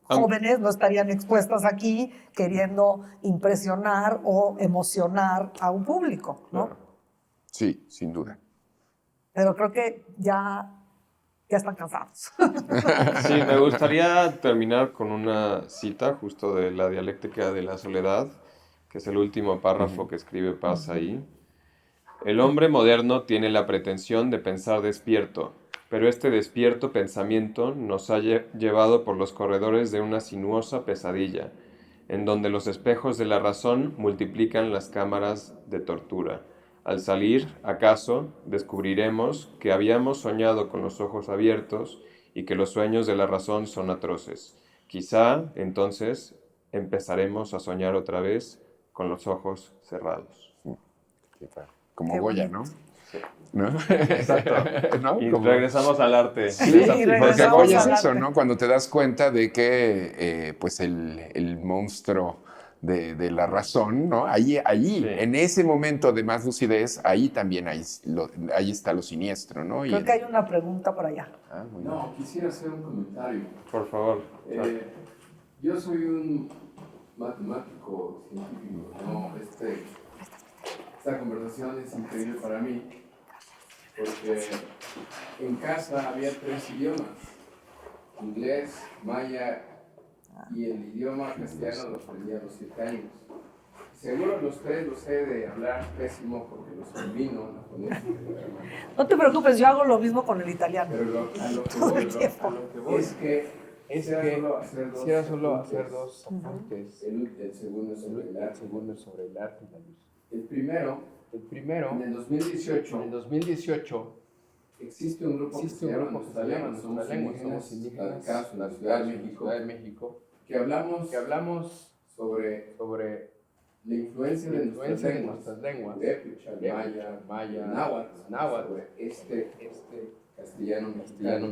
jóvenes no estarían expuestas aquí queriendo impresionar o emocionar a un público, ¿no?
Claro. Sí, sin duda.
Pero creo que ya están cansados.
Sí, me gustaría terminar con una cita justo de la dialéctica de la soledad, que es el último párrafo que escribe Paz ahí. El hombre moderno tiene la pretensión de pensar despierto, pero este despierto pensamiento nos ha llevado por los corredores de una sinuosa pesadilla, en donde los espejos de la razón multiplican las cámaras de tortura. Al salir, acaso, descubriremos que habíamos soñado con los ojos abiertos y que los sueños de la razón son atroces. Quizá, entonces, empezaremos a soñar otra vez con los ojos cerrados.
Como
Qué
Goya,
bonito.
¿no?
Exacto.
¿No?
Y
Como...
regresamos al arte.
Sí,
y
porque
regresamos
Goya es
al
eso,
arte.
¿no? Cuando te das cuenta de que pues el monstruo de la razón, ¿no? Allí,
Sí.
en ese momento de más lucidez, ahí también ahí está lo siniestro, ¿no?
Creo que hay una pregunta por allá.
Muy bien.
No, quisiera hacer un comentario.
Por favor.
Yo soy un matemático científico, ¿no? Esta conversación es increíble para mí, porque en casa había 3 idiomas, inglés, maya y el idioma castellano lo aprendí a los 7 años. Seguro los 3 los sé de hablar pésimo porque los combino, la fonética.
No te preocupes, yo hago lo mismo con el italiano.
Pero a lo
Todo el tiempo.
que voy es que
Quisiera solo hacer dos apuntes.
El segundo sobre el arte.
Segundo sobre el arte y la luz.
El primero,
En
en el 2018,
2018
existe un grupo que se llama Nuestra Lengua, somos indígenas, radicados en la Ciudad de México, que hablamos sobre la influencia de nuestras lenguas, Purépecha, Maya, Náhuatl, sobre este castellano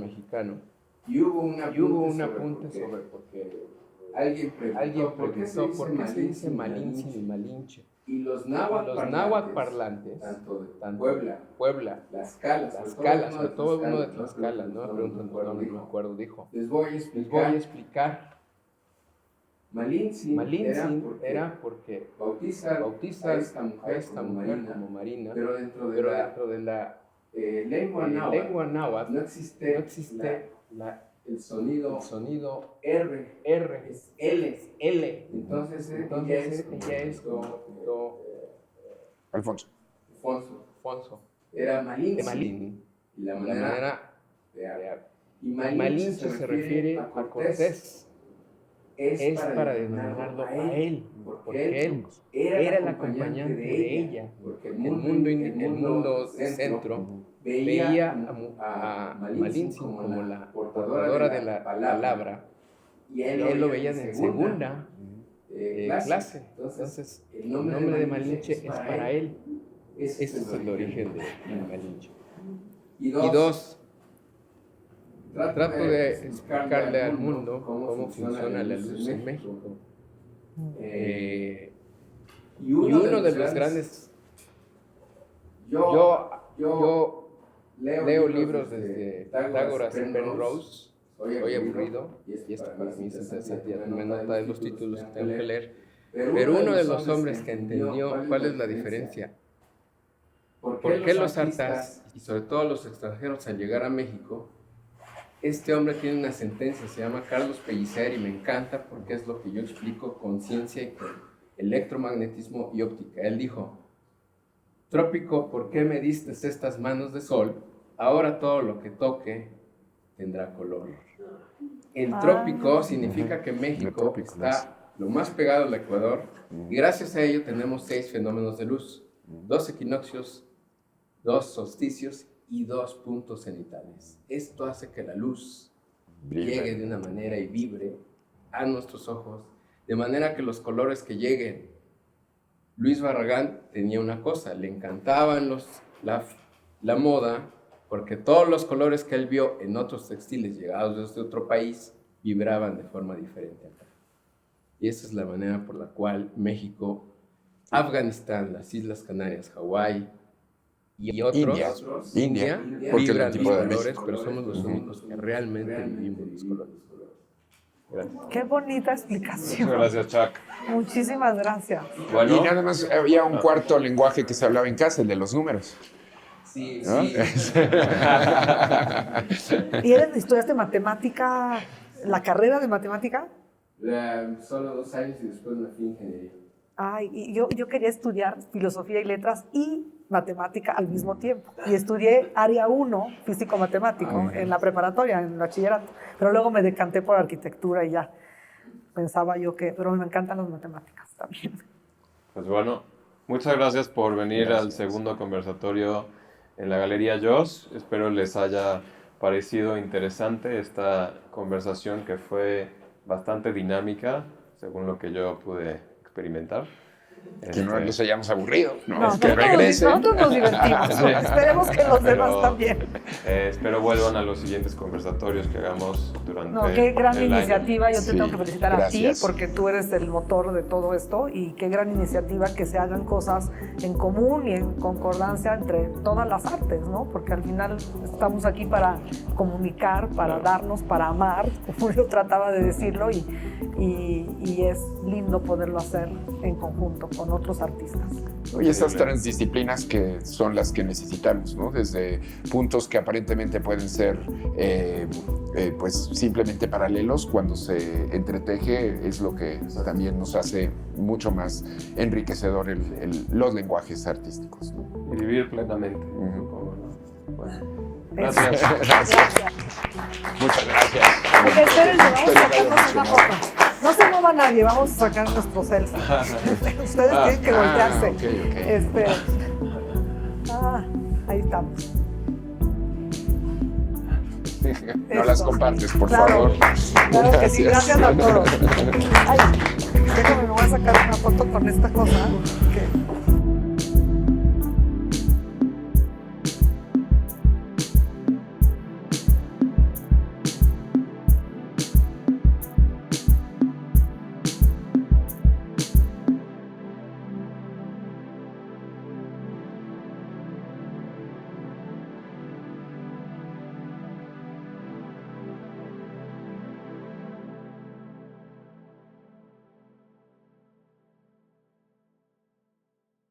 mexicano.
Y hubo un
apunte sobre porque
alguien preguntó
por qué se dice Malinche y Malinche.
Y los
náhuatl parlantes,
tanto de
tanto
Puebla, Tlaxcala,
sobre todo uno de Tlaxcala, ¿no? Me preguntan por dónde, no me acuerdo, dijo.
Les voy a explicar. Malintzin
era porque
bautizar
a esta mujer como Marina,
pero dentro de
la
lengua náhuatl no existe el sonido R, es L. Entonces ella es como
Alfonso.
Alfonso.
Era
De
Malintzin.
Malín.
Y la
La
manera
manera
de hablar. Y
Malinche se refiere a Cortés. Es para denominarlo a él, porque él era el acompañante de ella.
Porque
El mundo centro veía a Malinche como la portadora de la palabra,
y
él lo veía en segunda clase. Entonces, el nombre de Malinche es para él. Ese es el origen de Malinche.
Y
Y dos, trato de explicarle al mundo cómo funciona la luz en México. Y uno de los grandes... Yo leo libros desde Pitágoras y Penrose, soy aburrido, y esto para mí es interesante, ya tomé nota de los títulos que tengo que leer, pero uno de los hombres que entendió cuál es la diferencia, por qué los artas, y sobre todo los extranjeros al llegar a México, este hombre tiene una sentencia, se llama Carlos Pellicer, y me encanta porque es lo que yo explico con ciencia electromagnetismo y óptica. Él dijo: trópico, ¿por qué me diste estas manos de sol? Ahora todo lo que toque tendrá color. El trópico significa que México está lo más pegado al Ecuador y gracias a ello tenemos 6 fenómenos de luz, 2 equinoccios, 2 solsticios y 2 puntos cenitales. Esto hace que la luz llegue de una manera y vibre a nuestros ojos, de manera que los colores que lleguen. Luis Barragán tenía una cosa, le encantaban la moda, porque todos los colores que él vio en otros textiles llegados desde otro país vibraban de forma diferente acá. Y esa es la manera por la cual México, Afganistán, las Islas Canarias, Hawái y otros, India vibran los colores, pero somos los únicos que realmente vivimos los colores.
Gracias.
Qué bonita explicación.
Muchas gracias, Chuck.
Muchísimas gracias.
Bueno,
Y nada más había un cuarto lenguaje que se hablaba en casa, el de los números.
Sí,
¿No?
sí.
¿Y estudiaste matemática, la carrera de matemática?
Solo 2 años y después me fui a ingeniería.
Ay, y yo quería estudiar filosofía y letras y matemática al mismo tiempo. Y estudié área 1, físico-matemático, en la preparatoria, en el bachillerato. Pero luego me decanté por arquitectura y ya. Pensaba yo que... Pero me encantan las matemáticas también.
pues bueno, muchas gracias por venir al segundo conversatorio en la Galería Joss. Espero les haya parecido interesante esta conversación que fue bastante dinámica, según lo que yo pude experimentar.
Que no nos hayamos aburrido.
No,
que regresen.
nosotros nos divertimos.
Sí.
Esperemos que los demás
Pero,
también.
Espero vuelvan a los siguientes conversatorios que hagamos durante
No, qué gran
el año.
iniciativa. Yo te
Sí,
tengo que felicitar
gracias.
a ti porque tú eres el motor de todo esto y qué gran iniciativa que se hagan cosas en común y en concordancia entre todas las artes, ¿no? Porque al final estamos aquí para comunicar, para darnos, para amar, como yo trataba de decirlo, y es lindo poderlo hacer en conjunto con otros artistas.
Y esas transdisciplinas que son las que necesitamos, ¿no? Desde puntos que aparentemente pueden ser pues simplemente paralelos, cuando se entreteje es lo que también nos hace mucho más enriquecedor los lenguajes artísticos, ¿no?
Y vivir plenamente.
Ujú.
Bueno,
Eso.
gracias.
Gracias.
Muchas gracias.
Porque espérense, vamos a sacarnos una foto. No se mueva nadie, vamos a sacar nuestro selfie. Ustedes tienen que voltearse.
Ok.
Ahí estamos.
No las compartes, por
Claro,
favor.
claro que sí, gracias a todos. Ay, déjame, me voy a sacar una foto con esta cosa que